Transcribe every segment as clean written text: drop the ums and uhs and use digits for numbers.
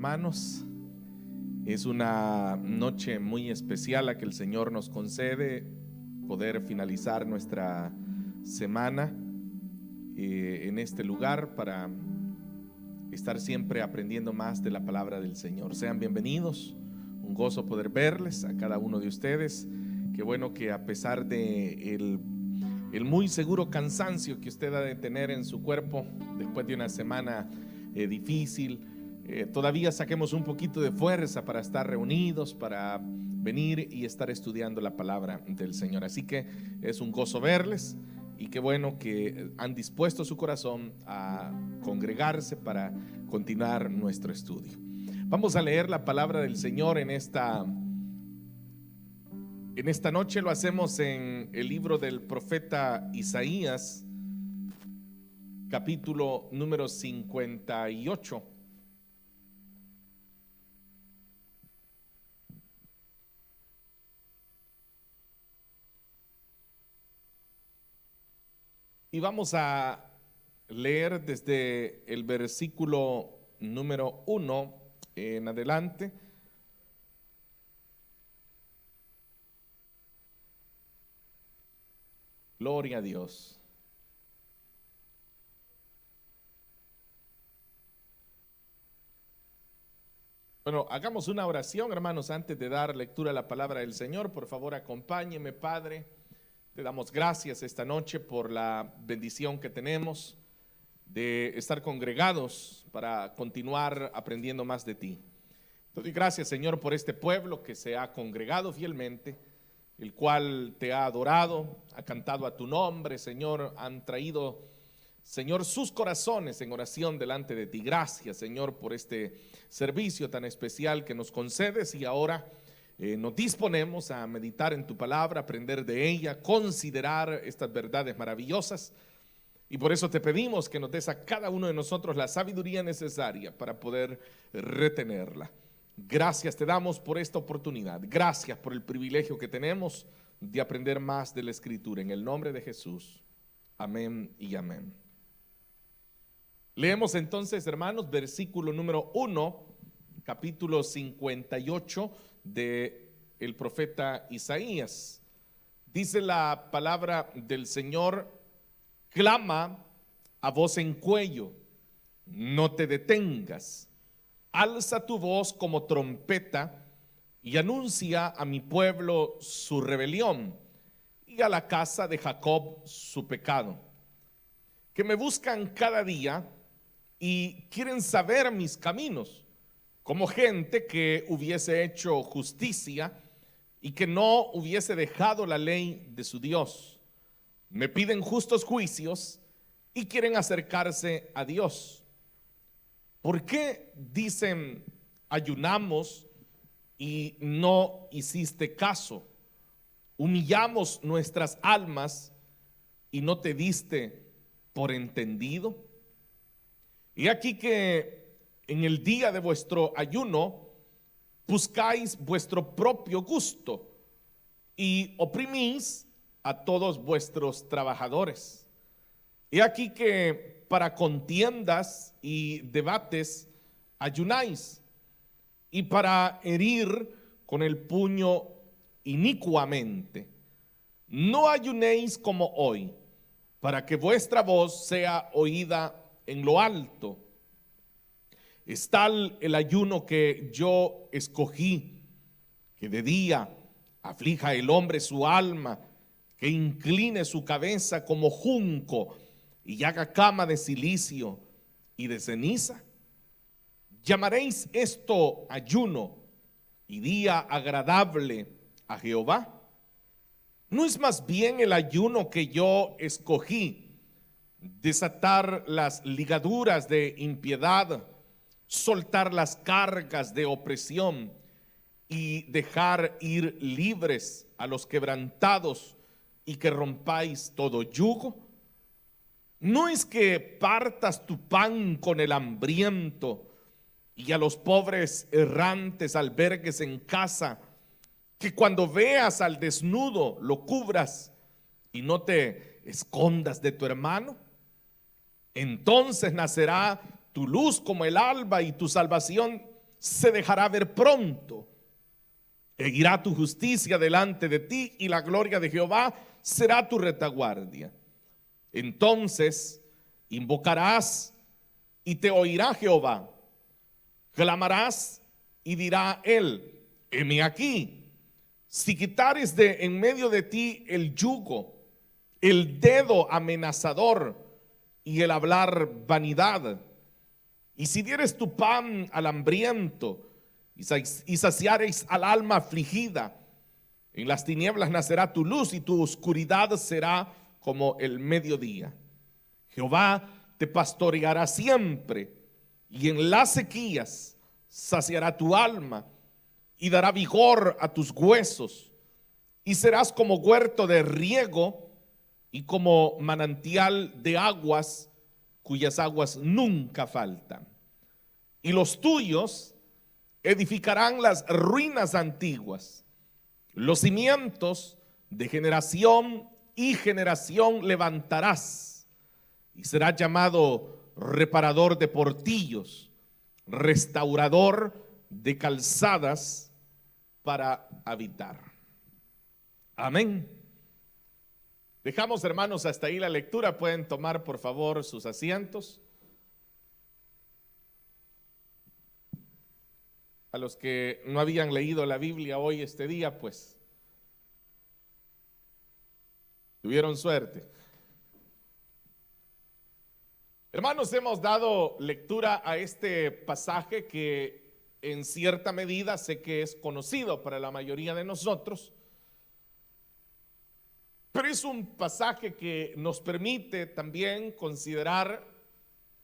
hermanos. Es una noche muy especial la que el Señor nos concede poder finalizar nuestra semana en este lugar para estar siempre aprendiendo más de la palabra del Señor. Sean bienvenidos, un gozo poder verles a cada uno de ustedes. Qué bueno que a pesar de el muy seguro cansancio que usted ha de tener en su cuerpo después de una semana difícil, todavía saquemos un poquito de fuerza para estar reunidos, para venir y estar estudiando la palabra del Señor. Así que es un gozo verles y qué bueno que han dispuesto su corazón a congregarse para continuar nuestro estudio. Vamos a leer la palabra del Señor en esta noche. Lo hacemos en el libro del profeta Isaías, capítulo número 58. Y vamos a leer desde el versículo número 1 en adelante. Gloria a Dios. Bueno, hagamos una oración, hermanos, antes de dar lectura a la palabra del Señor. Por favor, acompáñeme, Padre. Te damos gracias esta noche por la bendición que tenemos de estar congregados para continuar aprendiendo más de ti. Te doy gracias, Señor, por este pueblo que se ha congregado fielmente, el cual te ha adorado, ha cantado a tu nombre, Señor, han traído, Señor, sus corazones en oración delante de ti. Gracias, Señor, por este servicio tan especial que nos concedes y ahora nos disponemos a meditar en tu palabra, aprender de ella, considerar estas verdades maravillosas. Y por eso te pedimos que nos des a cada uno de nosotros la sabiduría necesaria para poder retenerla. Gracias te damos por esta oportunidad. Gracias por el privilegio que tenemos de aprender más de la Escritura. En el nombre de Jesús. Amén y amén. Leemos entonces, hermanos, versículo número 1, capítulo 58 de el profeta Isaías. Dice la palabra del Señor: clama a voz en cuello, no te detengas, alza tu voz como trompeta y anuncia a mi pueblo su rebelión y a la casa de Jacob su pecado, que me buscan cada día y quieren saber mis caminos, como gente que hubiese hecho justicia y que no hubiese dejado la ley de su Dios. Me piden justos juicios y quieren acercarse a Dios. ¿Por qué dicen ayunamos y no hiciste caso? Humillamos nuestras almas y no te diste por entendido. Y aquí que en el día de vuestro ayuno buscáis vuestro propio gusto y oprimís a todos vuestros trabajadores. Y aquí que para contiendas y debates ayunáis, y para herir con el puño inicuamente. No ayunéis como hoy, para que vuestra voz sea oída en lo alto. Es tal el ayuno que yo escogí, que de día aflija el hombre su alma, que incline su cabeza como junco y haga cama de cilicio y de ceniza. ¿Llamaréis esto ayuno y día agradable a Jehová? ¿No es más bien el ayuno que yo escogí, desatar las ligaduras de impiedad, soltar las cargas de opresión y dejar ir libres a los quebrantados y que rompáis todo yugo? ¿No es que partas tu pan con el hambriento y a los pobres errantes albergues en casa, que cuando veas al desnudo lo cubras y no te escondas de tu hermano? Entonces nacerá tu luz como el alba y tu salvación se dejará ver pronto. E irá tu justicia delante de ti, y la gloria de Jehová será tu retaguardia. Entonces invocarás y te oirá Jehová. Clamarás y dirá él: heme aquí. Si quitares de en medio de ti el yugo, el dedo amenazador y el hablar vanidad, y si dieres tu pan al hambriento y saciares al alma afligida, en las tinieblas nacerá tu luz y tu oscuridad será como el mediodía. Jehová te pastoreará siempre, y en las sequías saciará tu alma y dará vigor a tus huesos, y serás como huerto de riego y como manantial de aguas cuyas aguas nunca faltan. Y los tuyos edificarán las ruinas antiguas, los cimientos de generación y generación levantarás, y serás llamado reparador de portillos, restaurador de calzadas para habitar. Amén. Dejamos, hermanos, hasta ahí la lectura. Pueden tomar por favor sus asientos. A los que no habían leído la Biblia hoy, este día, pues tuvieron suerte. Hermanos, hemos dado lectura a este pasaje que en cierta medida sé que es conocido para la mayoría de nosotros, pero es un pasaje que nos permite también considerar,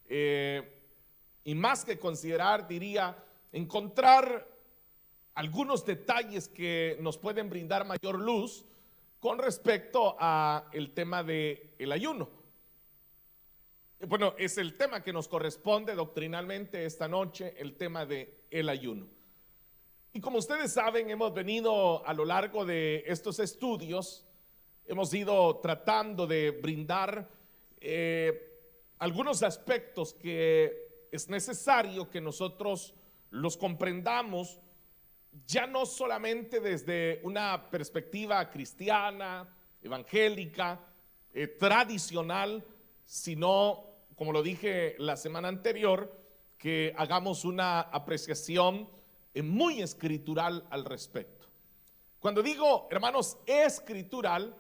y más que considerar, diría, encontrar algunos detalles que nos pueden brindar mayor luz con respecto a el tema del ayuno. Bueno, es el tema que nos corresponde doctrinalmente esta noche, el tema del ayuno. Y como ustedes saben, hemos venido a lo largo de estos estudios, hemos ido tratando de brindar algunos aspectos que es necesario que nosotros los comprendamos, ya no solamente desde una perspectiva cristiana, evangélica, tradicional, sino, como lo dije la semana anterior, que hagamos una apreciación muy escritural al respecto. Cuando digo, hermanos, escritural,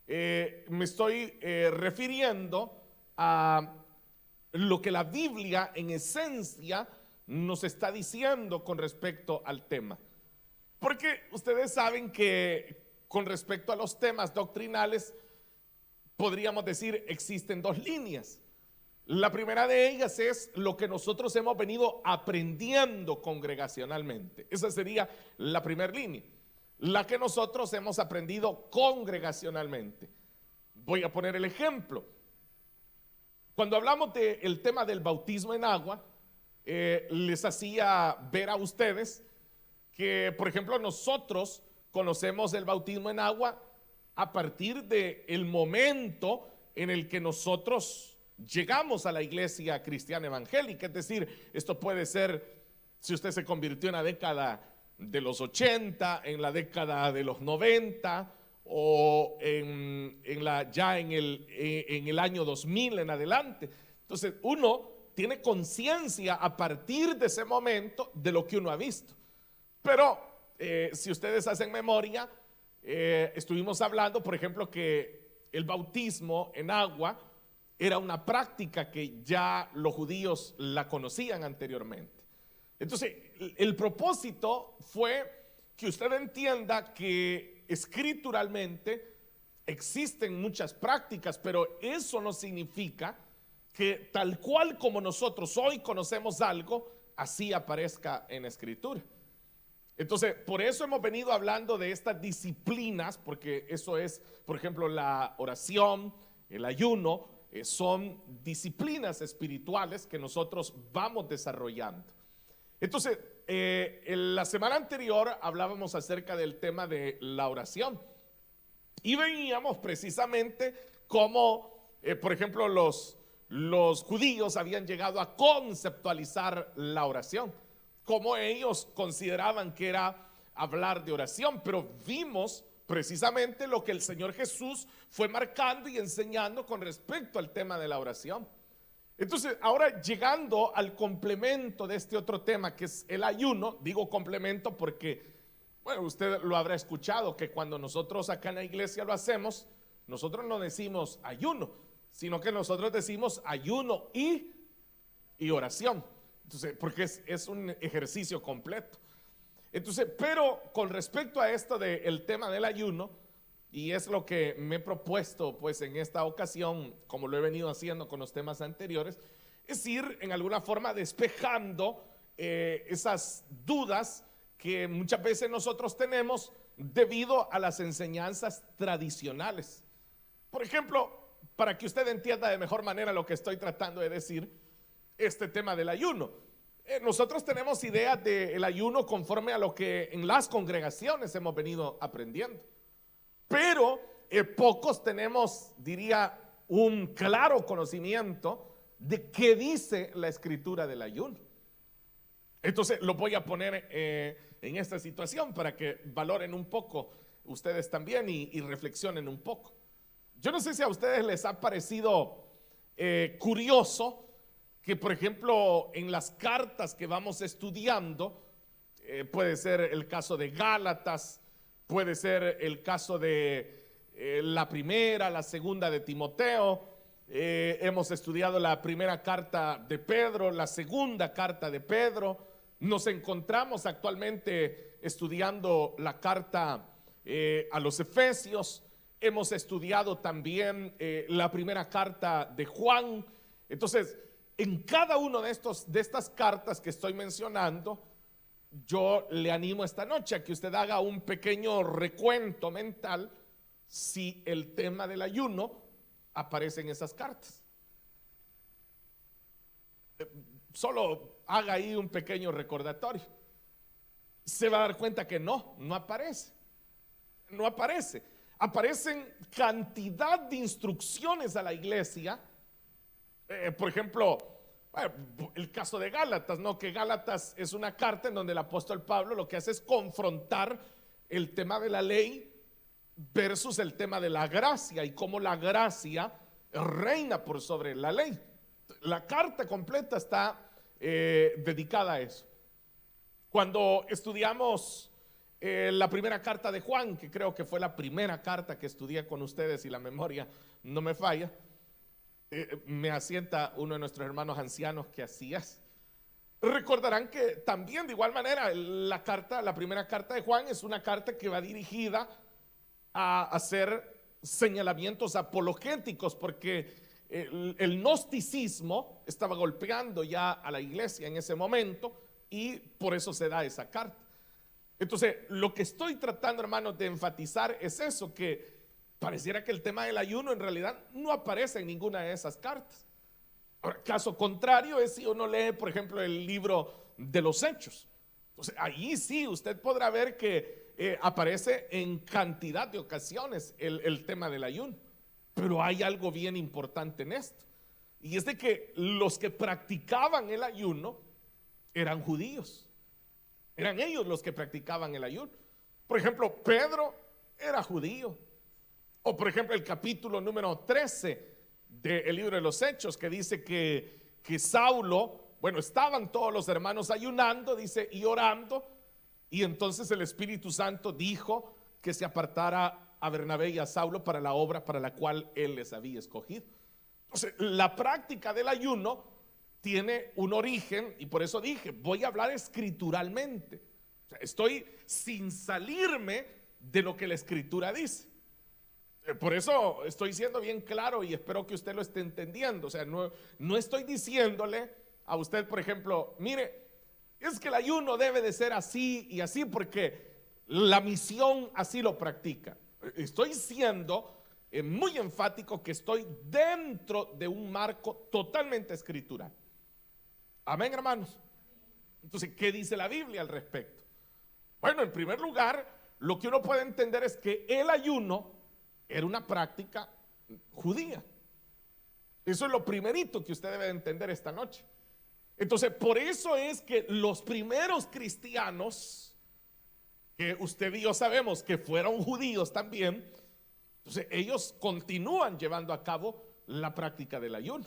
me estoy refiriendo a lo que la Biblia en esencia nos está diciendo con respecto al tema. Porque ustedes saben que con respecto a los temas doctrinales, podríamos decir, existen dos líneas. La primera de ellas es lo que nosotros hemos venido aprendiendo congregacionalmente. Esa sería la primera línea, la que nosotros hemos aprendido congregacionalmente. Voy a poner el ejemplo. Cuando hablamos del tema del bautismo en agua, les hacía ver a ustedes que, por ejemplo, nosotros conocemos el bautismo en agua a partir del momento en el que nosotros llegamos a la iglesia cristiana evangélica. Es decir, esto puede ser si usted se convirtió en la década de los 80, en la década de los 90 o en el año 2000 en adelante. Entonces uno tiene conciencia a partir de ese momento de lo que uno ha visto. Pero si ustedes hacen memoria, estuvimos hablando, por ejemplo, que el bautismo en agua era una práctica que ya los judíos la conocían anteriormente. Entonces, el propósito fue que usted entienda que escrituralmente existen muchas prácticas, pero eso no significa que tal cual como nosotros hoy conocemos algo, así aparezca en la escritura. Entonces, por eso hemos venido hablando de estas disciplinas, porque eso es, por ejemplo, la oración, el ayuno, son disciplinas espirituales que nosotros vamos desarrollando. Entonces, en la semana anterior hablábamos acerca del tema de la oración y veíamos precisamente cómo, por ejemplo, los judíos habían llegado a conceptualizar la oración. cómo ellos consideraban que era hablar de oración, pero vimos precisamente lo que el Señor Jesús fue marcando y enseñando con respecto al tema de la oración. Entonces, ahora llegando al complemento de este otro tema que es el ayuno, digo complemento porque, bueno, usted lo habrá escuchado, que cuando nosotros acá en la iglesia lo hacemos, nosotros no decimos ayuno, sino que nosotros decimos ayuno y oración. Entonces, porque es un ejercicio completo. Entonces, pero con respecto a esto del tema del ayuno, y es lo que me he propuesto pues en esta ocasión, como lo he venido haciendo con los temas anteriores, es ir en alguna forma despejando esas dudas que muchas veces nosotros tenemos debido a las enseñanzas tradicionales. Por ejemplo, para que usted entienda de mejor manera lo que estoy tratando de decir, este tema del ayuno. Nosotros tenemos ideas del ayuno conforme a lo que en las congregaciones hemos venido aprendiendo. Pero pocos tenemos, diría, un claro conocimiento de qué dice la escritura del ayuno. Entonces lo voy a poner en esta situación para que valoren un poco ustedes también y reflexionen un poco. Yo no sé si a ustedes les ha parecido curioso que, por ejemplo, en las cartas que vamos estudiando, puede ser el caso de Gálatas, puede ser el caso de la primera, la segunda de Timoteo, hemos estudiado la primera carta de Pedro, la segunda carta de Pedro, nos encontramos actualmente estudiando la carta a los Efesios, hemos estudiado también la primera carta de Juan. Entonces, en cada uno de estas cartas que estoy mencionando, yo le animo esta noche a que usted haga un pequeño recuento mental si el tema del ayuno aparece en esas cartas. Solo haga ahí un pequeño recordatorio. Se va a dar cuenta que no aparece. No aparece. Aparecen cantidad de instrucciones a la iglesia. Por ejemplo, el caso de Gálatas, ¿no? Que Gálatas es una carta en donde el apóstol Pablo lo que hace es confrontar el tema de la ley versus el tema de la gracia y cómo la gracia reina por sobre la ley. La carta completa está dedicada a eso. Cuando estudiamos la primera carta de Juan, que creo que fue la primera carta que estudié con ustedes y la memoria no me falla, me asienta uno de nuestros hermanos ancianos que así es. Recordarán que también de igual manera la primera carta de Juan es una carta que va dirigida a hacer señalamientos apologéticos, porque el gnosticismo estaba golpeando ya a la iglesia en ese momento y por eso se da esa carta. Entonces, lo que estoy tratando, hermanos, de enfatizar es eso, que pareciera que el tema del ayuno en realidad no aparece en ninguna de esas cartas. Ahora, caso contrario es si uno lee, por ejemplo, el libro de los Hechos. Entonces, ahí sí usted podrá ver que aparece en cantidad de ocasiones el tema del ayuno. Pero hay algo bien importante en esto, y es de que los que practicaban el ayuno eran judíos. Eran ellos los que practicaban el ayuno. Por ejemplo, Pedro era judío. O por ejemplo el capítulo número 13 del libro de los Hechos, que dice que Saulo, bueno, estaban todos los hermanos ayunando, dice, y orando, y entonces el Espíritu Santo dijo que se apartara a Bernabé y a Saulo para la obra para la cual él les había escogido. Entonces, la práctica del ayuno tiene un origen, y por eso dije, voy a hablar escrituralmente. O sea, estoy sin salirme de lo que la escritura dice. Por eso estoy siendo bien claro y espero que usted lo esté entendiendo. O sea, no estoy diciéndole a usted, por ejemplo, mire, es que el ayuno debe de ser así y así porque la misión así lo practica. Estoy siendo muy enfático que estoy dentro de un marco totalmente escritural. Amén, hermanos. Entonces, ¿qué dice la Biblia al respecto? Bueno, en primer lugar, lo que uno puede entender es que el ayuno era una práctica judía. Eso es lo primerito que usted debe entender esta noche. Entonces, por eso es que los primeros cristianos, que usted y yo sabemos que fueron judíos también, entonces ellos continúan llevando a cabo la práctica del ayuno.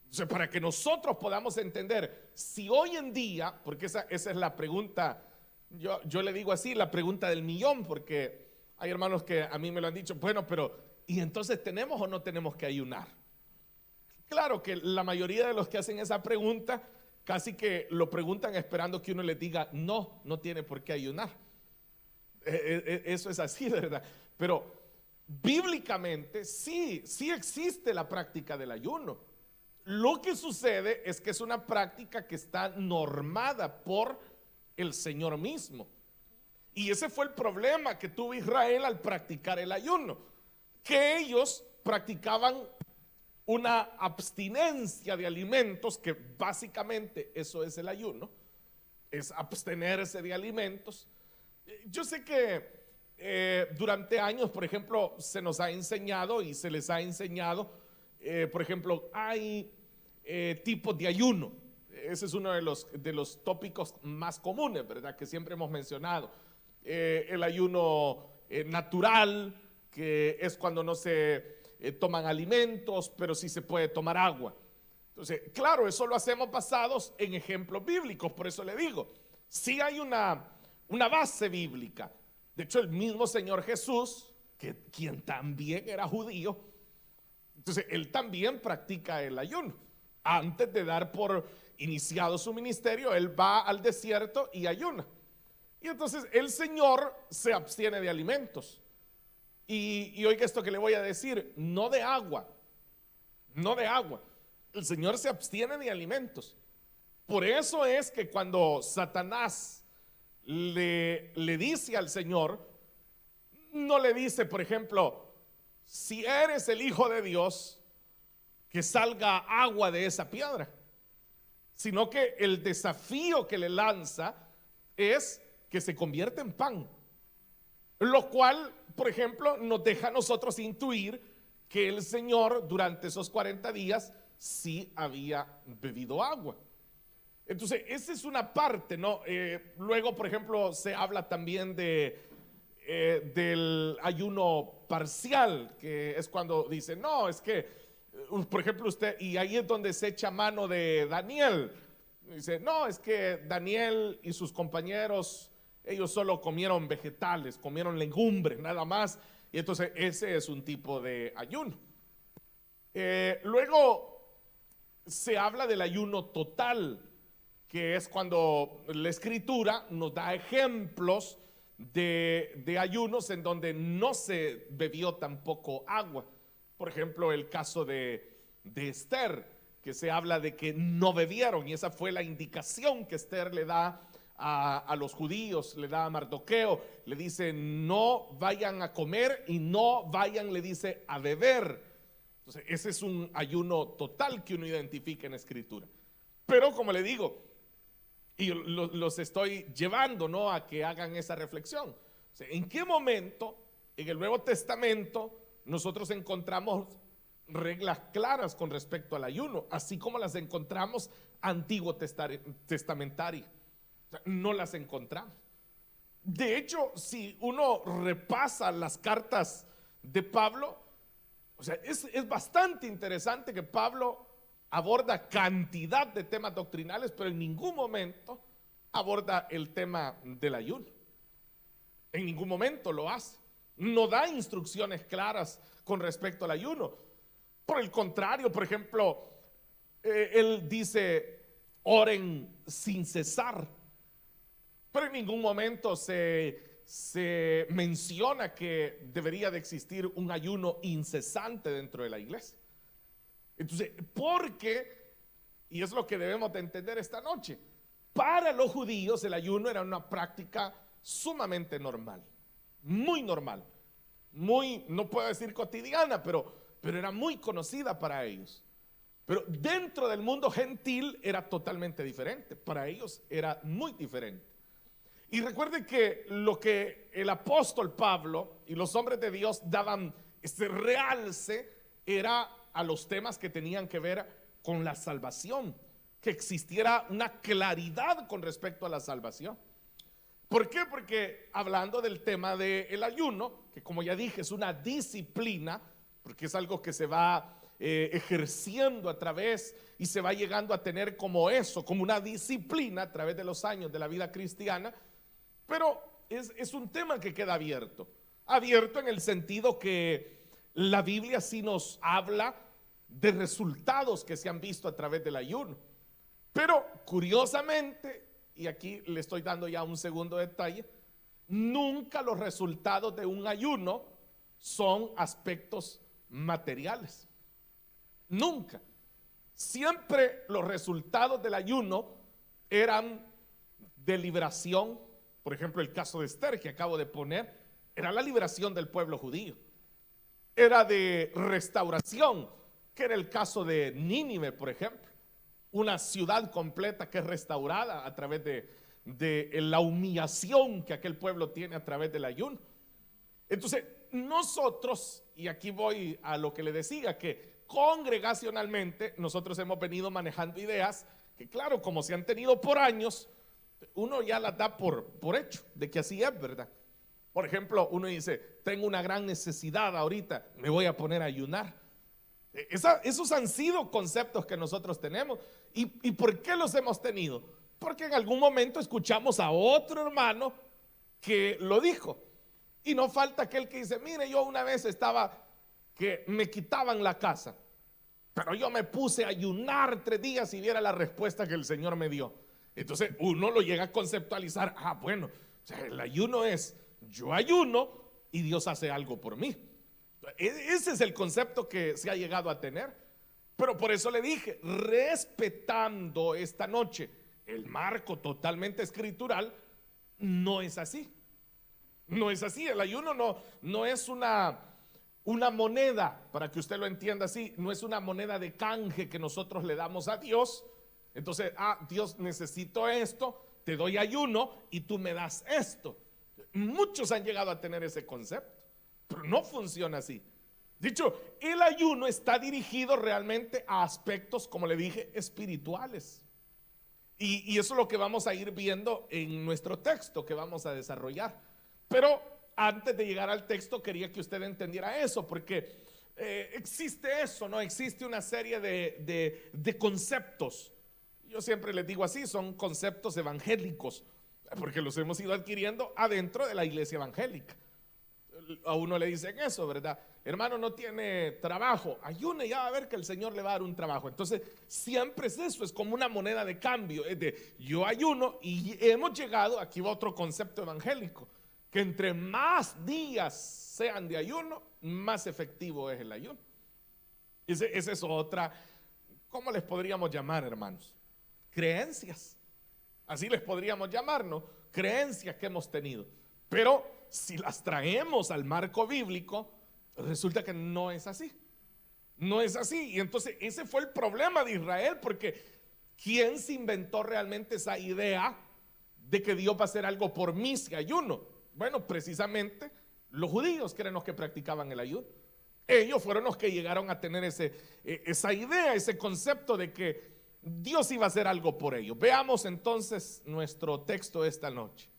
Entonces, para que nosotros podamos entender, si hoy en día, porque esa es la pregunta, yo le digo así, la pregunta del millón, porque hay hermanos que a mí me lo han dicho, bueno, pero ¿y entonces tenemos o no tenemos que ayunar? Claro que la mayoría de los que hacen esa pregunta casi que lo preguntan esperando que uno les diga, no, no tiene por qué ayunar. Eso es así, ¿verdad? Pero bíblicamente sí existe la práctica del ayuno. Lo que sucede es que es una práctica que está normada por el Señor mismo. Y ese fue el problema que tuvo Israel al practicar el ayuno, que ellos practicaban una abstinencia de alimentos, que básicamente eso es el ayuno, es abstenerse de alimentos. Yo sé que durante años, por ejemplo, se nos ha enseñado y se les ha enseñado, por ejemplo, hay tipos de ayuno. Ese es uno de los tópicos más comunes, ¿verdad? Que siempre hemos mencionado. El ayuno natural, que es cuando no se toman alimentos, pero sí se puede tomar agua. Entonces, claro, eso lo hacemos basados en ejemplos bíblicos. Por eso le digo, sí hay una base bíblica. De hecho, el mismo Señor Jesús, quien también era judío, entonces él también practica el ayuno. Antes de dar por iniciado su ministerio, él va al desierto y ayuna. Y entonces el Señor se abstiene de alimentos. Y oiga esto que le voy a decir, no de agua, no de agua. El Señor se abstiene de alimentos. Por eso es que cuando Satanás le dice al Señor, no le dice, por ejemplo, si eres el Hijo de Dios, que salga agua de esa piedra, sino que el desafío que le lanza es que se convierta en pan, lo cual, por ejemplo, nos deja a nosotros intuir que el Señor durante esos 40 días sí había bebido agua. Entonces, esa es una parte, ¿no? Luego, por ejemplo, se habla también del ayuno parcial, que es cuando dice, no, es que, por ejemplo, usted, y ahí es donde se echa mano de Daniel. Dice, no, es que Daniel y sus compañeros, ellos solo comieron vegetales, comieron legumbres, nada más. Y entonces ese es un tipo de ayuno. Luego se habla del ayuno total, que es cuando la Escritura nos da ejemplos de ayunos en donde no se bebió tampoco agua. Por ejemplo, el caso de Esther, que se habla de que no bebieron, y esa fue la indicación que Esther le da a los judíos, le da a Mardoqueo, le dice no vayan a comer y no vayan, le dice, a beber. Entonces ese es un ayuno total que uno identifica en Escritura. Pero como le digo, y los estoy llevando, ¿no?, a que hagan esa reflexión. O sea, ¿en qué momento en el Nuevo Testamento nosotros encontramos reglas claras con respecto al ayuno, así como las encontramos Antiguo Testamentario? O sea, no las encontramos. De hecho, si uno repasa las cartas de Pablo, o sea, es bastante interesante que Pablo aborda cantidad de temas doctrinales, pero en ningún momento aborda el tema del ayuno. En ningún momento lo hace. No da instrucciones claras con respecto al ayuno. Por el contrario, por ejemplo, él dice, oren sin cesar. Pero en ningún momento se menciona que debería de existir un ayuno incesante dentro de la iglesia. Entonces, porque, y es lo que debemos de entender esta noche, para los judíos el ayuno era una práctica sumamente normal, muy normal, muy, no puedo decir cotidiana, pero era muy conocida para ellos. Pero dentro del mundo gentil era totalmente diferente, para ellos era muy diferente. Y recuerden que lo que el apóstol Pablo y los hombres de Dios daban este realce era a los temas que tenían que ver con la salvación, que existiera una claridad con respecto a la salvación. ¿Por qué? Porque hablando del tema del ayuno, que como ya dije es una disciplina, porque es algo que se va ejerciendo a través y se va llegando a tener como eso, como una disciplina a través de los años de la vida cristiana, pero es un tema que queda abierto, abierto en el sentido que la Biblia sí nos habla de resultados que se han visto a través del ayuno, pero curiosamente, y aquí le estoy dando ya un segundo detalle, nunca los resultados de un ayuno son aspectos materiales. Nunca. Siempre los resultados del ayuno eran de liberación. Por ejemplo, el caso de Esther que acabo de poner, era la liberación del pueblo judío. Era de restauración, que era el caso de Nínive, por ejemplo. Una ciudad completa que es restaurada a través de la humillación que aquel pueblo tiene a través del ayuno. Entonces, nosotros, y aquí voy a lo que le decía, que congregacionalmente nosotros hemos venido manejando ideas que, claro, como se han tenido por años, uno ya las da por hecho, de que así es, ¿verdad? Por ejemplo, uno dice, tengo una gran necesidad ahorita, me voy a poner a ayunar. Esos han sido conceptos que nosotros tenemos. ¿Y por qué los hemos tenido? Porque en algún momento escuchamos a otro hermano que lo dijo. Y no falta aquel que dice, mire, yo una vez estaba que me quitaban la casa, pero yo me puse a ayunar 3 días y viera la respuesta que el Señor me dio. Entonces uno lo llega a conceptualizar, bueno, o sea, el ayuno es, yo ayuno y Dios hace algo por mí. Ese es el concepto que se ha llegado a tener. Pero por eso le dije, respetando esta noche el marco totalmente escritural, no es así. No es así. El ayuno no es una moneda, para que usted lo entienda así, no es una moneda de canje que nosotros le damos a Dios. Entonces, Dios, necesito esto, te doy ayuno y tú me das esto. Muchos han llegado a tener ese concepto, pero no funciona así. Dicho, el ayuno está dirigido realmente a aspectos, como le dije, espirituales. Y eso es lo que vamos a ir viendo en nuestro texto que vamos a desarrollar. Pero antes de llegar al texto quería que usted entendiera eso, porque existe eso, ¿no? Existe una serie de conceptos. Yo siempre les digo así, son conceptos evangélicos, porque los hemos ido adquiriendo adentro de la iglesia evangélica. A uno le dicen eso, ¿verdad? Hermano, no tiene trabajo, ayune, ya va a ver que el Señor le va a dar un trabajo. Entonces siempre es eso, es como una moneda de cambio, es de yo ayuno. Y hemos llegado, aquí va otro concepto evangélico, que entre más días sean de ayuno, más efectivo es el ayuno. Esa es otra, ¿cómo les podríamos llamar, hermanos? Creencias. Así les podríamos llamar, ¿no? Creencias que hemos tenido. Pero si las traemos al marco bíblico, resulta que no es así. No es así. Y entonces ese fue el problema de Israel, porque ¿quién se inventó realmente esa idea de que Dios va a hacer algo por mí si ayuno? Bueno, precisamente los judíos, que eran los que practicaban el ayuno. Ellos fueron los que llegaron a tener esa idea, ese concepto de que Dios iba a hacer algo por ellos. Veamos entonces nuestro texto esta noche.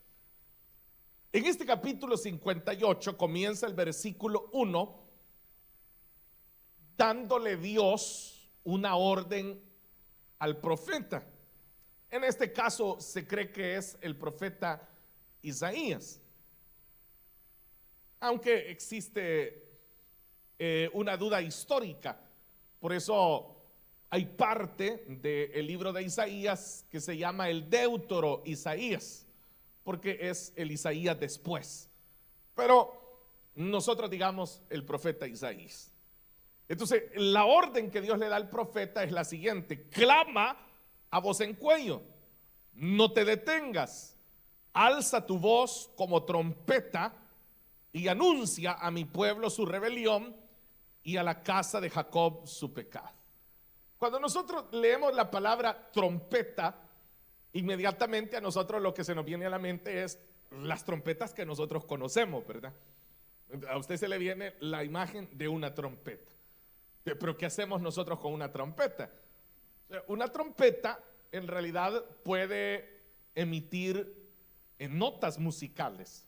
En este capítulo 58 comienza el versículo 1, dándole Dios una orden al profeta. En este caso se cree que es el profeta Isaías, aunque existe una duda histórica. Por eso hay parte del libro de Isaías que se llama el Deutero Isaías, porque es el Isaías después. Pero nosotros digamos el profeta Isaías. Entonces la orden que Dios le da al profeta es la siguiente: clama a voz en cuello, no te detengas, alza tu voz como trompeta y anuncia a mi pueblo su rebelión y a la casa de Jacob su pecado. Cuando nosotros leemos la palabra trompeta, inmediatamente a nosotros lo que se nos viene a la mente es las trompetas que nosotros conocemos, ¿verdad? A usted se le viene la imagen de una trompeta. Pero ¿qué hacemos nosotros con una trompeta? Una trompeta en realidad puede emitir notas musicales.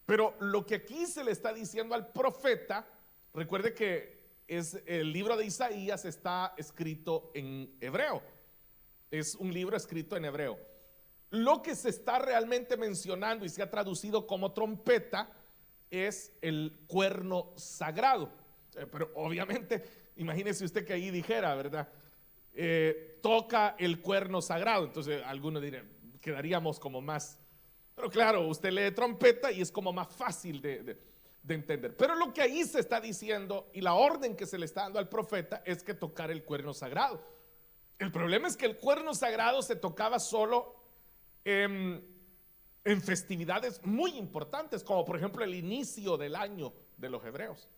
Pero lo que aquí se le está diciendo al profeta, recuerde que el libro de Isaías está escrito en hebreo. Es un libro escrito en hebreo. Lo que se está realmente mencionando y se ha traducido como trompeta es el cuerno sagrado. Pero obviamente, imagínese usted que ahí dijera, ¿verdad? Toca el cuerno sagrado. Entonces algunos dirían, quedaríamos como más. Pero claro, usted lee trompeta y es como más fácil de entender. Pero lo que ahí se está diciendo y la orden que se le está dando al profeta es que tocar el cuerno sagrado. El problema es que el cuerno sagrado se tocaba solo en festividades muy importantes, como por ejemplo el inicio del año de los hebreos.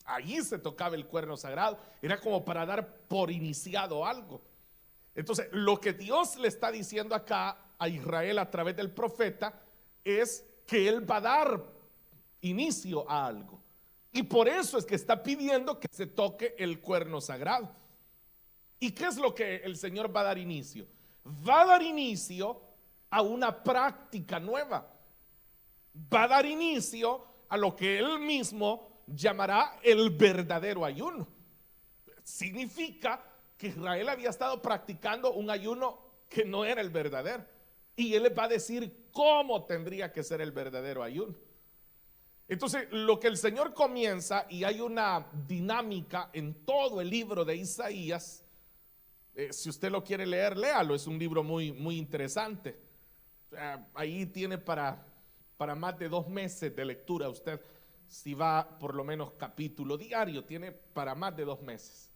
Allí se tocaba el cuerno sagrado, era como para dar por iniciado algo. Entonces, lo que Dios le está diciendo acá a Israel a través del profeta es que él va a dar inicio a algo. Y por eso es que está pidiendo que se toque el cuerno sagrado. ¿Y qué es lo que el Señor va a dar inicio? Va a dar inicio a una práctica nueva. Va a dar inicio a lo que él mismo llamará el verdadero ayuno. Significa que Israel había estado practicando un ayuno que no era el verdadero. Y él les va a decir cómo tendría que ser el verdadero ayuno. Entonces, lo que el Señor comienza, y hay una dinámica en todo el libro de Isaías, si usted lo quiere leer, léalo, es un libro muy, muy interesante. Ahí tiene para más de 2 meses de lectura usted, si va por lo menos capítulo diario, tiene para más de 2 meses.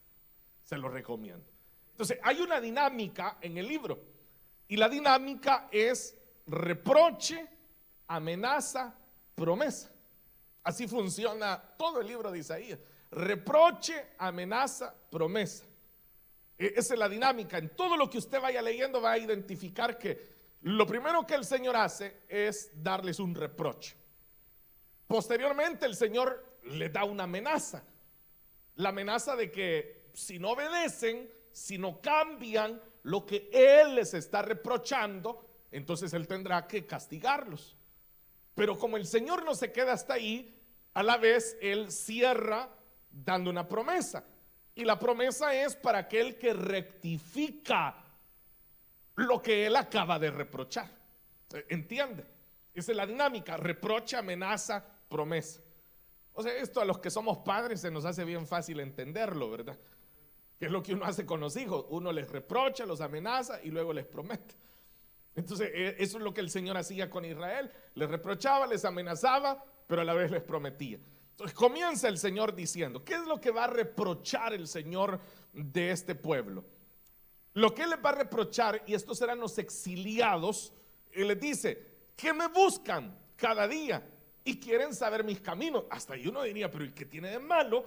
Se lo recomiendo. Entonces, hay una dinámica en el libro, y la dinámica es reproche, amenaza, promesa. Así funciona todo el libro de Isaías. Reproche, amenaza, promesa. Esa es la dinámica. En todo lo que usted vaya leyendo va a identificar que lo primero que el Señor hace es darles un reproche. Posteriormente el Señor les da una amenaza. La amenaza de que si no obedecen, si no cambian lo que Él les está reprochando, entonces Él tendrá que castigarlos. Pero como el Señor no se queda hasta ahí, a la vez Él cierra dando una promesa. Y la promesa es para aquel que rectifica lo que Él acaba de reprochar. ¿Entiende? Esa es la dinámica: reproche, amenaza, promesa. O sea, esto a los que somos padres se nos hace bien fácil entenderlo, ¿verdad? Que es lo que uno hace con los hijos. Uno les reprocha, los amenaza y luego les promete. Entonces, eso es lo que el Señor hacía con Israel. Les reprochaba, les amenazaba, pero a la vez les prometía. Entonces comienza el Señor diciendo, ¿qué es lo que va a reprochar el Señor de este pueblo? Lo que Él les va a reprochar, y estos serán los exiliados, Él les dice, que me buscan cada día y quieren saber mis caminos. Hasta ahí uno diría, pero ¿y qué tiene de malo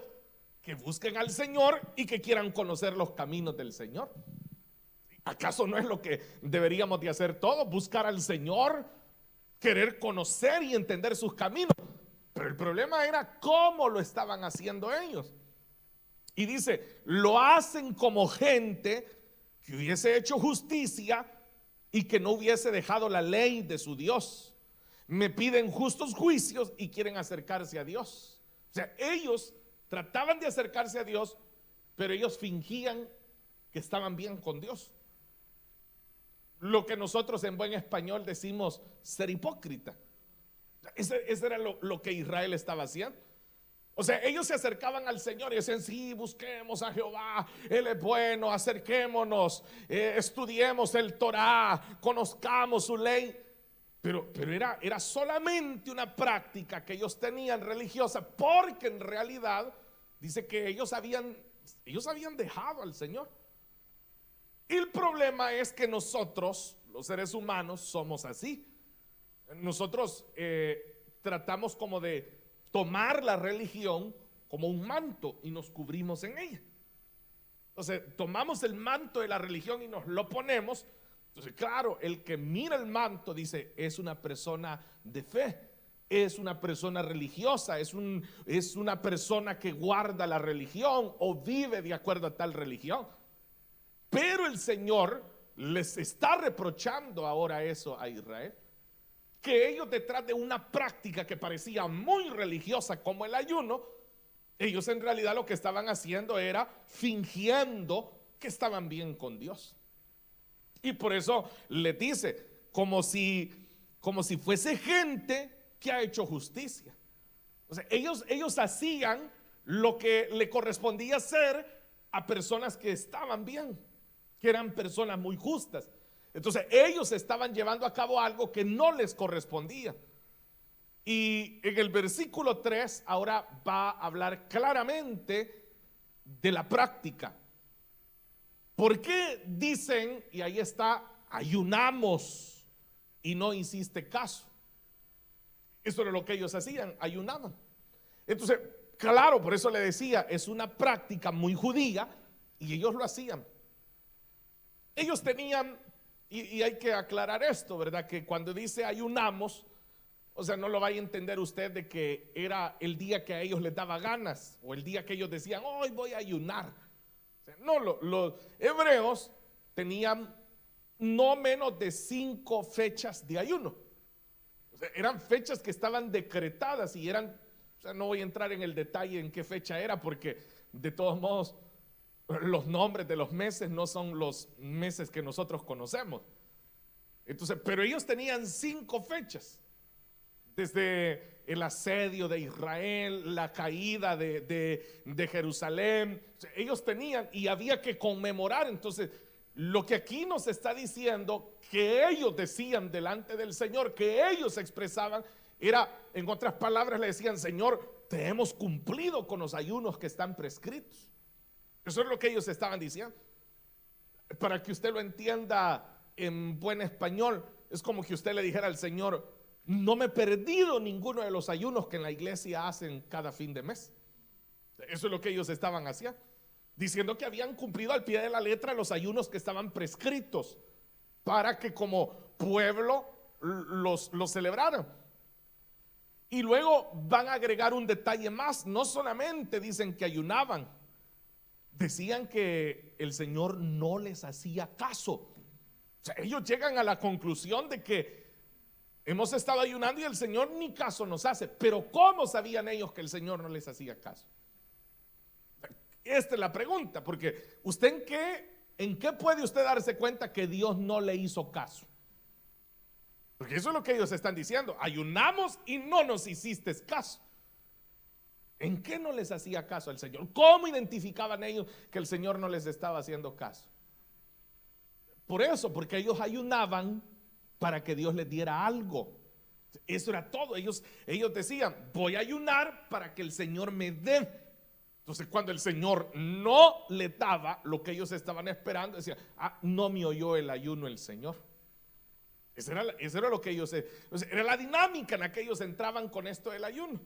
que busquen al Señor y que quieran conocer los caminos del Señor? ¿Acaso no es lo que deberíamos de hacer todos? Buscar al Señor, querer conocer y entender sus caminos. Pero el problema era cómo lo estaban haciendo ellos. Y dice, lo hacen como gente que hubiese hecho justicia y que no hubiese dejado la ley de su Dios. Me piden justos juicios y quieren acercarse a Dios. O sea, ellos trataban de acercarse a Dios, pero ellos fingían que estaban bien con Dios. Lo que nosotros en buen español decimos ser hipócrita. Ese era lo que Israel estaba haciendo. O sea, ellos se acercaban al Señor y decían, sí, busquemos a Jehová, Él es bueno, acerquémonos, estudiemos el Torá, conozcamos su ley. Pero era solamente una práctica que ellos tenían religiosa, porque en realidad dice que ellos habían dejado al Señor. Y el problema es que nosotros, los seres humanos, somos así. Nosotros tratamos como de tomar la religión como un manto y nos cubrimos en ella. Entonces tomamos el manto de la religión y nos lo ponemos. Entonces claro, el que mira el manto dice, es una persona de fe, es una persona religiosa, es una persona que guarda la religión o vive de acuerdo a tal religión. Pero el Señor les está reprochando ahora eso a Israel, que ellos detrás de una práctica que parecía muy religiosa como el ayuno, ellos en realidad lo que estaban haciendo era fingiendo que estaban bien con Dios. Y por eso les dice, como si fuese gente que ha hecho justicia. O sea, ellos hacían lo que le correspondía hacer a personas que estaban bien, que eran personas muy justas. Entonces ellos estaban llevando a cabo algo que no les correspondía. Y en el versículo 3 ahora va a hablar claramente de la práctica. ¿Por qué dicen, y ahí está, ayunamos y no hiciste caso? Eso era lo que ellos hacían, ayunaban. Entonces, claro, por eso le decía, es una práctica muy judía y ellos lo hacían. Ellos tenían, y hay que aclarar esto, ¿verdad? Que cuando dice ayunamos, o sea, no lo vaya a entender usted de que era el día que a ellos les daba ganas o el día que ellos decían, hoy voy a ayunar. O sea, no, los hebreos tenían no menos de 5 fechas de ayuno. O sea, eran fechas que estaban decretadas y eran, o sea, no voy a entrar en el detalle en qué fecha era porque de todos modos los nombres de los meses no son los meses que nosotros conocemos. Entonces, pero ellos tenían 5 fechas. Desde el asedio de Israel, la caída de Jerusalén, ellos tenían y había que conmemorar. Entonces, lo que aquí nos está diciendo que ellos decían delante del Señor, que ellos expresaban, era, en otras palabras, le decían: Señor, te hemos cumplido con los ayunos que están prescritos. Eso es lo que ellos estaban diciendo. Para que usted lo entienda en buen español, es como que usted le dijera al Señor: no me he perdido ninguno de los ayunos que en la iglesia hacen cada fin de mes. Eso es lo que ellos estaban haciendo, diciendo que habían cumplido al pie de la letra los ayunos que estaban prescritos para que como pueblo los celebraran. Y luego van a agregar un detalle más: no solamente dicen que ayunaban, decían que el Señor no les hacía caso. O sea, ellos llegan a la conclusión de que hemos estado ayunando y el Señor ni caso nos hace. Pero ¿cómo sabían ellos que el Señor no les hacía caso? Esta es la pregunta, porque usted ¿en qué puede usted darse cuenta que Dios no le hizo caso? Porque eso es lo que ellos están diciendo: ayunamos y no nos hiciste caso. ¿En qué no les hacía caso al Señor? ¿Cómo identificaban ellos que el Señor no les estaba haciendo caso? Por eso, porque ellos ayunaban para que Dios les diera algo. Eso era todo. Ellos decían: voy a ayunar para que el Señor me dé. Entonces, cuando el Señor no le daba lo que ellos estaban esperando, decían: no me oyó el ayuno el Señor. Eso era lo que ellos, era la dinámica en la que ellos entraban con esto del ayuno.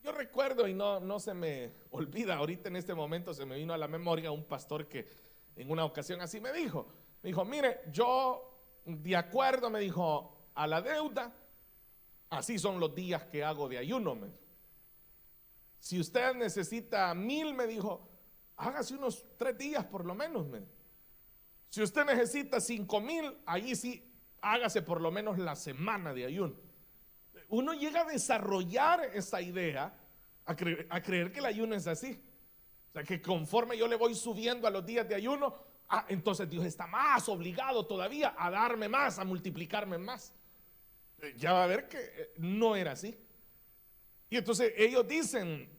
Yo recuerdo, y no se me olvida, ahorita en este momento se me vino a la memoria un pastor que en una ocasión así me dijo: mire, yo de acuerdo, me dijo, a la deuda, así son los días que hago de ayuno. Si usted necesita 1,000, me dijo, hágase unos 3 días por lo menos. Si usted necesita 5,000, ahí sí, hágase por lo menos la semana de ayuno. Uno llega a desarrollar esa idea, a creer que el ayuno es así. O sea, que conforme yo le voy subiendo a los días de ayuno, entonces Dios está más obligado todavía a darme más, a multiplicarme más. Ya va a ver que no era así. Y entonces ellos dicen: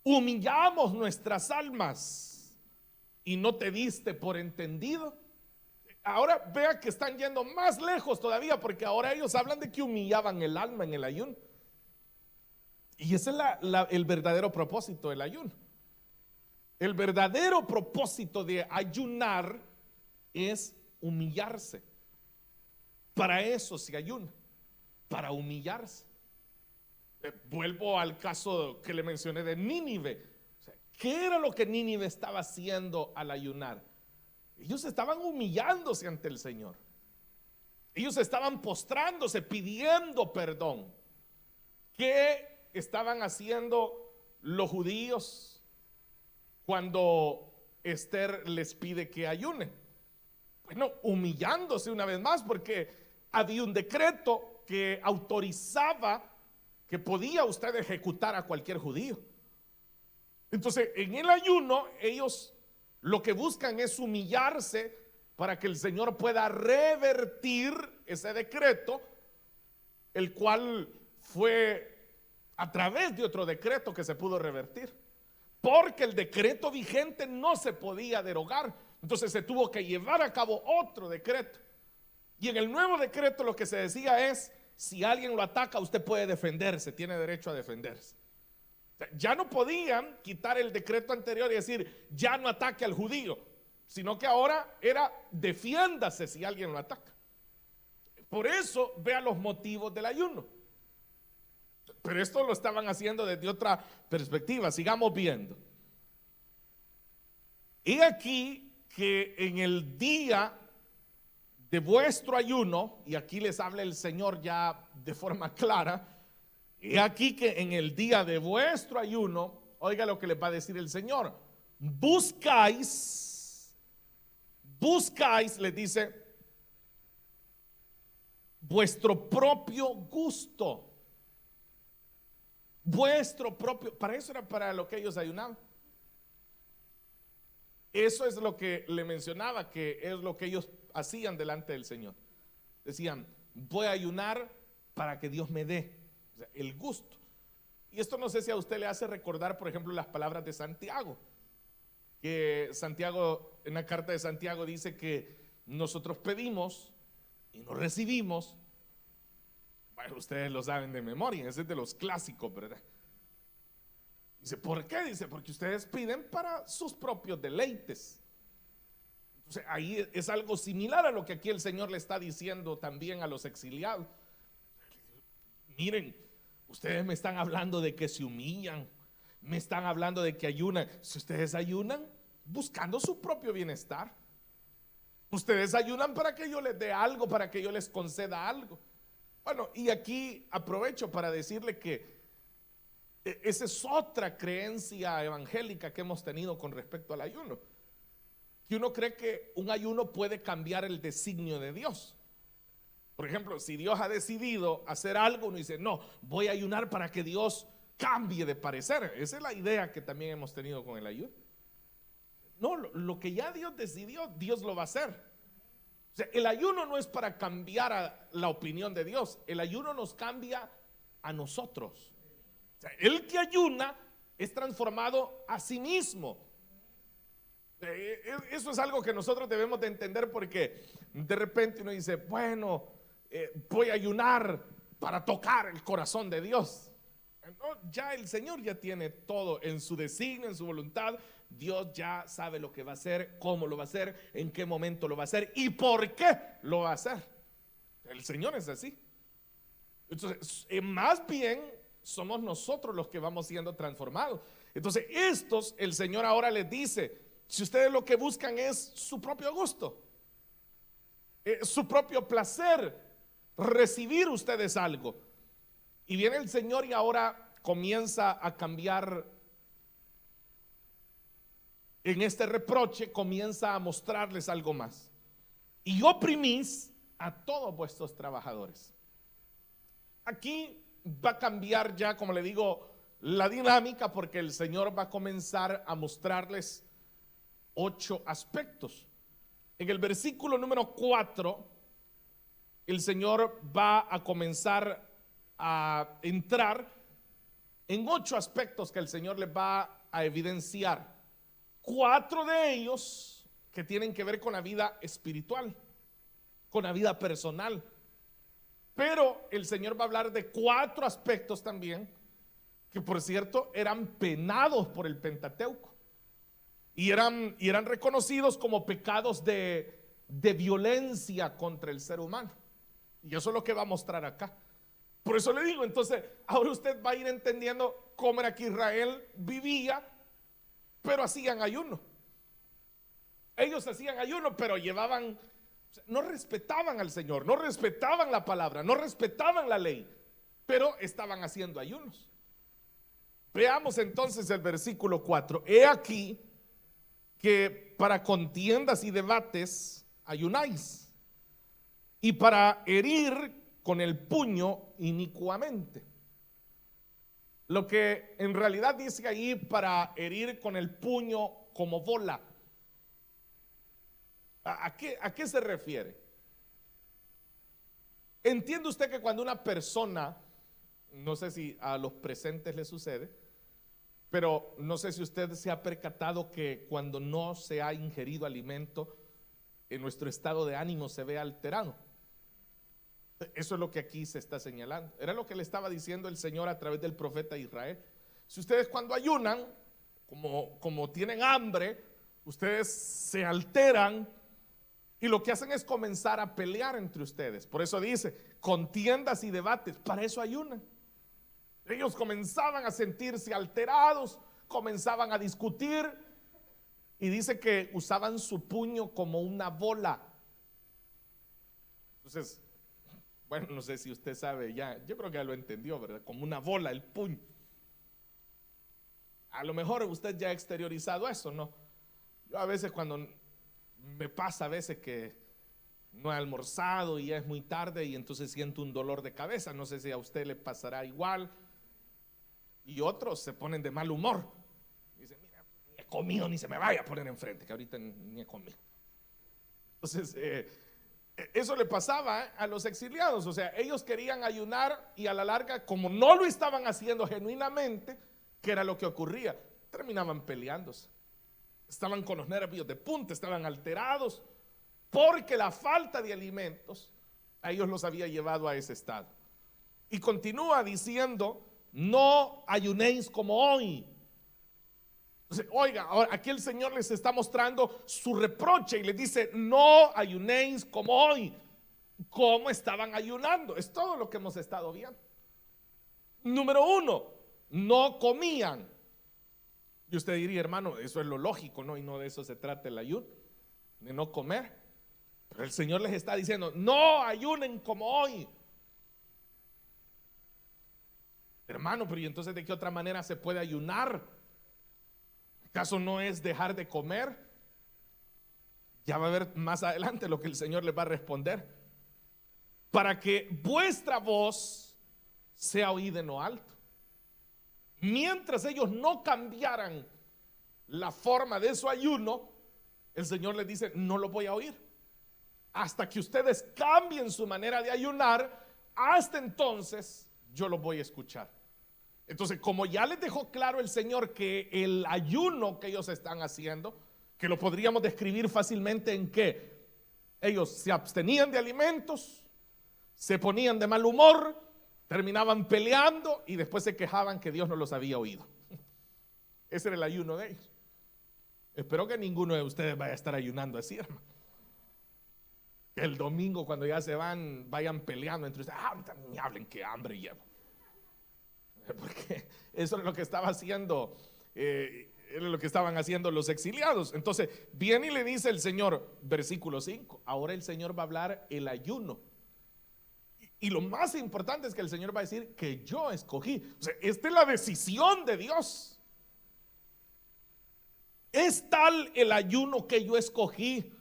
humillamos nuestras almas y no te diste por entendido. Ahora vea que están yendo más lejos todavía, porque ahora ellos hablan de que humillaban el alma en el ayuno. Y ese es el verdadero propósito del ayuno. El verdadero propósito de ayunar es humillarse. Para eso se ayuna, para humillarse. Vuelvo al caso que le mencioné de Nínive. O sea, ¿qué era lo que Nínive estaba haciendo al ayunar? Ellos estaban humillándose ante el Señor. Ellos estaban postrándose, pidiendo perdón. ¿Qué estaban haciendo los judíos cuando Esther les pide que ayunen? Bueno, humillándose una vez más, porque había un decreto que autorizaba que podía usted ejecutar a cualquier judío. Entonces, en el ayuno, ellos lo que buscan es humillarse para que el Señor pueda revertir ese decreto, el cual fue a través de otro decreto que se pudo revertir, porque el decreto vigente no se podía derogar. Entonces se tuvo que llevar a cabo otro decreto. Y en el nuevo decreto lo que se decía es: si alguien lo ataca, usted puede defenderse, tiene derecho a defenderse. O sea, ya no podían quitar el decreto anterior y decir ya no ataque al judío, sino que ahora era defiéndase si alguien lo ataca. Por eso vea los motivos del ayuno. Pero esto lo estaban haciendo desde otra perspectiva. Sigamos viendo. Y aquí que en el día de vuestro ayuno, y aquí les habla el Señor ya de forma clara, y aquí que en el día de vuestro ayuno, oiga lo que les va a decir el Señor: buscáis, les dice, vuestro propio gusto. Vuestro propio, para eso era para lo que ellos ayunaban. Eso es lo que le mencionaba, que es lo que ellos hacían delante del Señor. Decían: voy a ayunar para que Dios me dé, o sea, el gusto. Y esto no sé si a usted le hace recordar, por ejemplo, las palabras de Santiago, que Santiago, en la carta de Santiago dice que nosotros pedimos y no recibimos. Bueno, ustedes lo saben de memoria, ese es de los clásicos, ¿verdad? Dice, ¿por qué? Dice, porque ustedes piden para sus propios deleites. Entonces, ahí es algo similar a lo que aquí el Señor le está diciendo también a los exiliados. Miren, ustedes me están hablando de que se humillan, me están hablando de que ayunan. Si ustedes ayunan buscando su propio bienestar, ustedes ayunan para que yo les dé algo, para que yo les conceda algo. Bueno, y aquí aprovecho para decirle que esa es otra creencia evangélica que hemos tenido con respecto al ayuno, que uno cree que un ayuno puede cambiar el designio de Dios. Por ejemplo, si Dios ha decidido hacer algo, uno dice, no, voy a ayunar para que Dios cambie de parecer. Esa es la idea que también hemos tenido con el ayuno. No, lo que ya Dios decidió, Dios lo va a hacer. O sea, el ayuno no es para cambiar a la opinión de Dios, el ayuno nos cambia a nosotros. O sea, el que ayuna es transformado a sí mismo. Eso es algo que nosotros debemos de entender, porque de repente uno dice, bueno, voy a ayunar para tocar el corazón de Dios. No, ya el Señor ya tiene todo en su designio, en su voluntad. Dios ya sabe lo que va a hacer, cómo lo va a hacer, en qué momento lo va a hacer y por qué lo va a hacer. El Señor es así. Entonces, más bien somos nosotros los que vamos siendo transformados. Entonces, el Señor ahora les dice: si ustedes lo que buscan es su propio gusto, su propio placer, recibir ustedes algo. Y viene el Señor y ahora comienza a cambiar. En este reproche comienza a mostrarles algo más. Y oprimís a todos vuestros trabajadores. Aquí va a cambiar ya, como le digo, la dinámica, porque el Señor va a comenzar a mostrarles 8 aspectos. En el versículo número 4, el Señor va a comenzar a entrar en 8 aspectos que el Señor les va a evidenciar. 4 de ellos que tienen que ver con la vida espiritual, con la vida personal. Pero el Señor va a hablar de 4 aspectos también, que por cierto eran penados por el Pentateuco y eran reconocidos como pecados de violencia contra el ser humano. Y eso es lo que va a mostrar acá. Por eso le digo, entonces, ahora usted va a ir entendiendo cómo era que Israel vivía, pero hacían ayuno. Ellos hacían ayuno, pero no respetaban al Señor, no respetaban la palabra, no respetaban la ley, pero estaban haciendo ayunos. Veamos entonces el versículo 4. He aquí que para contiendas y debates ayunáis? Y para herir con el puño inicuamente. Lo que en realidad dice ahí, para herir con el puño como bola. ¿A qué se refiere? ¿Entiende usted que cuando una persona, no sé si a los presentes le sucede, pero no sé si usted se ha percatado que cuando no se ha ingerido alimento, en nuestro estado de ánimo se ve alterado? Eso es lo que aquí se está señalando. Era lo que le estaba diciendo el Señor a través del profeta Israel. Si ustedes cuando ayunan, como tienen hambre, ustedes se alteran y lo que hacen es comenzar a pelear entre ustedes. Por eso dice, contiendas y debates, para eso ayunan. Ellos comenzaban a sentirse alterados, comenzaban a discutir y dice que usaban su puño como una bola. Entonces, bueno, no sé si usted sabe ya, yo creo que ya lo entendió, ¿verdad? Como una bola, el puño. A lo mejor usted ya ha exteriorizado eso, ¿no? Yo a veces cuando me pasa a veces que no he almorzado y ya es muy tarde y entonces siento un dolor de cabeza, no sé si a usted le pasará igual. Y otros se ponen de mal humor. Dicen, mira, ni he comido ni se me vaya a poner enfrente, que ahorita ni he comido. Entonces, eso le pasaba a los exiliados, o sea, ellos querían ayunar y a la larga, como no lo estaban haciendo genuinamente, ¿qué era lo que ocurría? Terminaban peleándose, estaban con los nervios de punta, estaban alterados, porque la falta de alimentos a ellos los había llevado a ese estado. Y continúa diciendo, no ayunéis como hoy. Entonces, oiga, ahora aquí el Señor les está mostrando su reproche y les dice, no ayunéis como hoy. ¿Cómo estaban ayunando? Es todo lo que hemos estado viendo. Número 1, no comían. Y usted diría, hermano, eso es lo lógico, ¿no? Y no de eso se trata el ayuno, de no comer. Pero el Señor les está diciendo, no ayunen como hoy. Hermano, pero ¿y entonces de qué otra manera se puede ayunar? ¿Acaso no es dejar de comer? Ya va a ver más adelante lo que el Señor les va a responder. Para que vuestra voz sea oída en lo alto. Mientras ellos no cambiaran la forma de su ayuno, el Señor les dice, no lo voy a oír. Hasta que ustedes cambien su manera de ayunar, hasta entonces yo los voy a escuchar. Entonces, como ya les dejó claro el Señor que el ayuno que ellos están haciendo, que lo podríamos describir fácilmente en que ellos se abstenían de alimentos, se ponían de mal humor, terminaban peleando y después se quejaban que Dios no los había oído. Ese era el ayuno de ellos. Espero que ninguno de ustedes vaya a estar ayunando así, hermano. Que el domingo cuando ya se van, vayan peleando entre ustedes. Ahorita ni hablen, que hambre llevo. Porque eso es lo que estaba haciendo, era lo que estaban haciendo los exiliados. Entonces viene y le dice el Señor, versículo 5, ahora el Señor va a hablar el ayuno. Y lo más importante es que el Señor va a decir que yo escogí. O sea, esta es la decisión de Dios. Es tal el ayuno que yo escogí,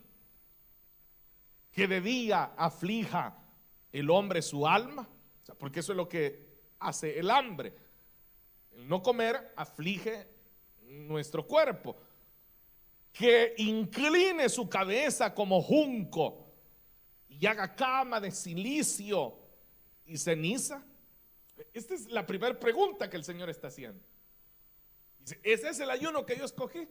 que de día aflija el hombre su alma. O sea, porque eso es lo que hace el hambre. El no comer aflige nuestro cuerpo. Que incline su cabeza como junco y haga cama de silicio y ceniza. Esta es la primera pregunta que el Señor está haciendo. Dice, ese es el ayuno que yo escogí.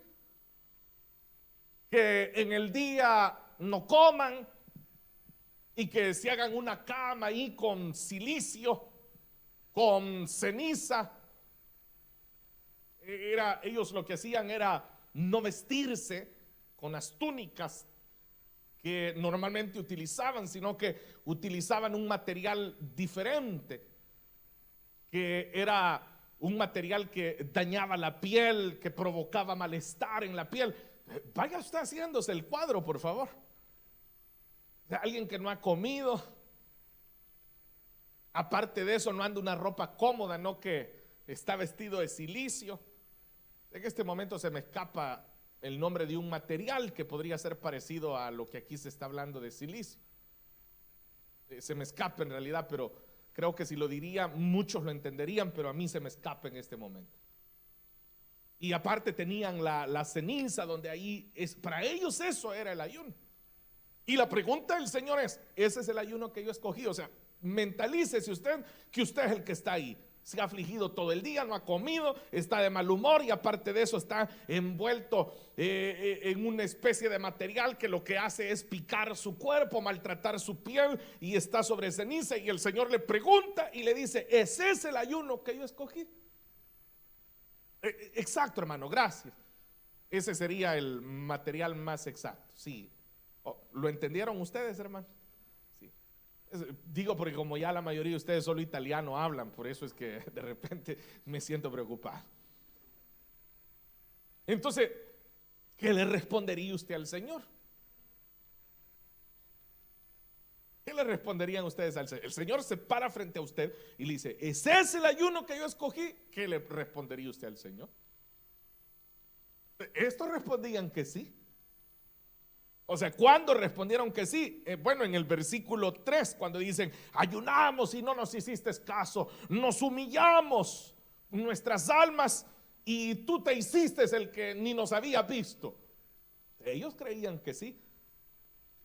Que en el día no coman y que se hagan una cama ahí con silicio, con ceniza. Ellos lo que hacían era no vestirse con las túnicas que normalmente utilizaban, sino que utilizaban un material diferente, que era un material que dañaba la piel, que provocaba malestar en la piel. Vaya usted haciéndose el cuadro, por favor. Alguien que no ha comido, aparte de eso no anda una ropa cómoda, no que está vestido de silicio. En este momento se me escapa el nombre de un material que podría ser parecido a lo que aquí se está hablando de silicio. Se me escapa en realidad, pero creo que si lo diría muchos lo entenderían, pero a mí se me escapa en este momento. Y aparte tenían la ceniza, donde ahí para ellos eso era el ayuno. Y la pregunta del Señor es: ese es el ayuno que yo escogí. O sea, mentalícese usted que usted es el que está ahí. Se ha afligido todo el día, no ha comido, está de mal humor, y aparte de eso está envuelto en una especie de material que lo que hace es picar su cuerpo, maltratar su piel, y está sobre ceniza. Y el Señor le pregunta y le dice: ¿ese es el ayuno que yo escogí? Exacto, hermano, gracias. Ese sería el material más exacto. Sí. ¿Lo entendieron ustedes, hermano? Sí. Digo porque como ya la mayoría de ustedes solo italiano hablan, por eso es que de repente me siento preocupado. Entonces, ¿qué le respondería usted al Señor? ¿Qué le responderían ustedes al Señor? El Señor se para frente a usted y le dice: ¿ese es el ayuno que yo escogí? ¿Qué le respondería usted al Señor? Estos respondían que sí. O sea, ¿cuándo respondieron que sí? Bueno, en el versículo 3, cuando dicen: ayunamos y no nos hiciste caso, nos humillamos nuestras almas y tú te hiciste el que ni nos había visto. Ellos creían que sí.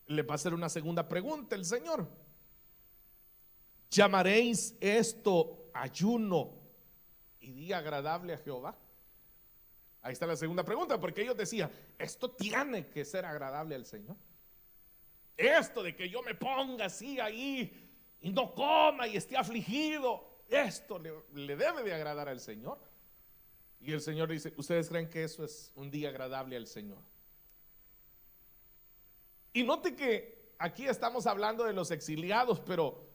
Le va a hacer una segunda pregunta el Señor: ¿llamaréis esto ayuno y día agradable a Jehová? Ahí está la segunda pregunta, porque ellos decían: esto tiene que ser agradable al Señor. Esto de que yo me ponga así ahí y no coma y esté afligido, esto le debe de agradar al Señor. Y el Señor dice: ¿ustedes creen que eso es un día agradable al Señor? Y note que aquí estamos hablando de los exiliados, pero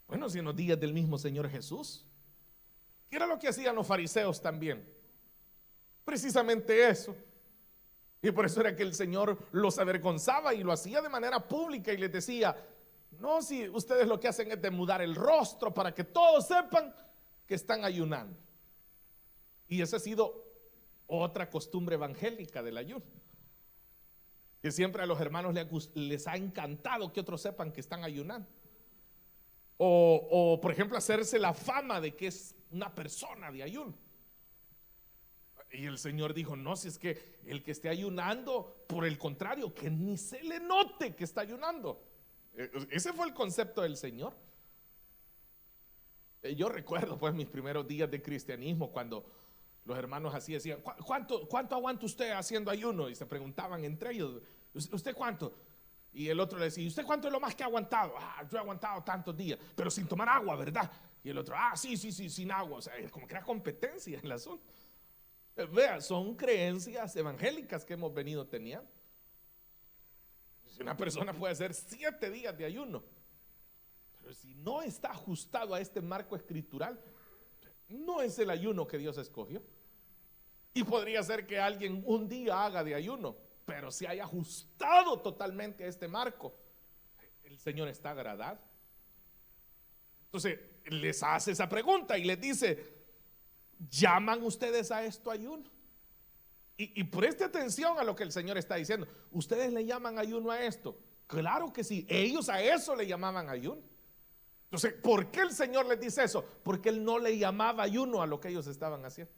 bueno, si en los días del mismo Señor Jesús, ¿qué era lo que hacían los fariseos también? Precisamente eso. Y por eso era que el Señor los avergonzaba y lo hacía de manera pública y les decía: no, si ustedes lo que hacen es demudar el rostro para que todos sepan que están ayunando. Y esa ha sido otra costumbre evangélica del ayuno, que siempre a los hermanos les ha encantado que otros sepan que están ayunando. O por ejemplo, hacerse la fama de que es una persona de ayuno. Y el Señor dijo: no, si es que el que esté ayunando, por el contrario, que ni se le note que está ayunando. Ese fue el concepto del Señor. Yo recuerdo pues mis primeros días de cristianismo, cuando los hermanos así decían: ¿cuánto aguanta usted haciendo ayuno? Y se preguntaban entre ellos: ¿usted cuánto? Y el otro le decía: ¿usted cuánto es lo más que ha aguantado? Yo he aguantado tantos días, pero sin tomar agua, ¿verdad? Y el otro: sí, sin agua. O sea, como que era competencia en el asunto. Vea, son creencias evangélicas que hemos venido teniendo. Si una persona puede hacer 7 días de ayuno, pero si no está ajustado a este marco escritural, no es el ayuno que Dios escogió. Y podría ser que alguien un día haga de ayuno, pero si haya ajustado totalmente a este marco, el Señor está agradado. Entonces les hace esa pregunta y les dice: ¿llaman ustedes a esto ayuno? Y preste atención a lo que el Señor está diciendo. ¿Ustedes le llaman ayuno a esto? Claro que sí, ellos a eso le llamaban ayuno. Entonces, ¿por qué el Señor les dice eso? Porque Él no le llamaba ayuno a lo que ellos estaban haciendo.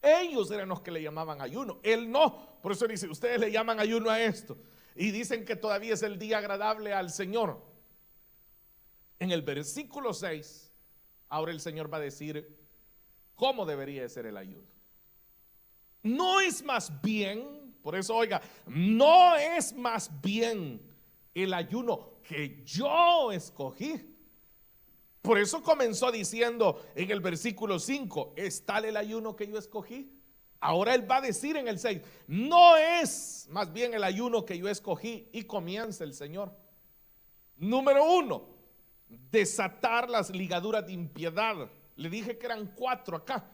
Ellos eran los que le llamaban ayuno, Él no. Por eso dice: ustedes le llaman ayuno a esto, y dicen que todavía es el día agradable al Señor. En el versículo 6, ahora el Señor va a decir cómo debería de ser el ayuno. No es más bien, por eso oiga, no es más bien el ayuno que yo escogí. Por eso comenzó diciendo en el versículo 5: ¿es tal el ayuno que yo escogí? Ahora Él va a decir en el 6: no es más bien el ayuno que yo escogí. Y comienza el Señor. Número 1, desatar las ligaduras de impiedad. Le dije que eran 4 acá.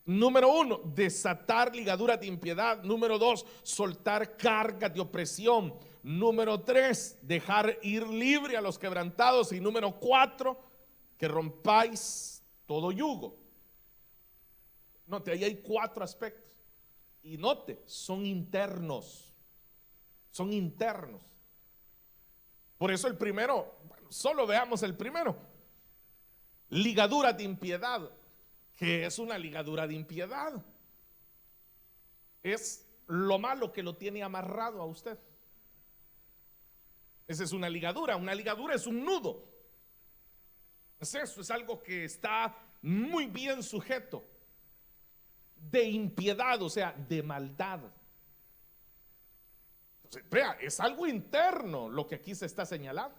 Número 1, desatar ligaduras de impiedad. Número 2, soltar cargas de opresión. Número 3, dejar ir libre a los quebrantados. Y número 4, que rompáis todo yugo. Note, ahí hay 4 aspectos. Y note, son internos, son internos. Por eso el primero, bueno, solo veamos el primero. Ligadura de impiedad. ¿Qué es una ligadura de impiedad? Es lo malo que lo tiene amarrado a usted. Esa es una ligadura. Una ligadura es un nudo. Es eso, es algo que está muy bien sujeto. De impiedad, o sea, de maldad. Entonces, vea, es algo interno lo que aquí se está señalando.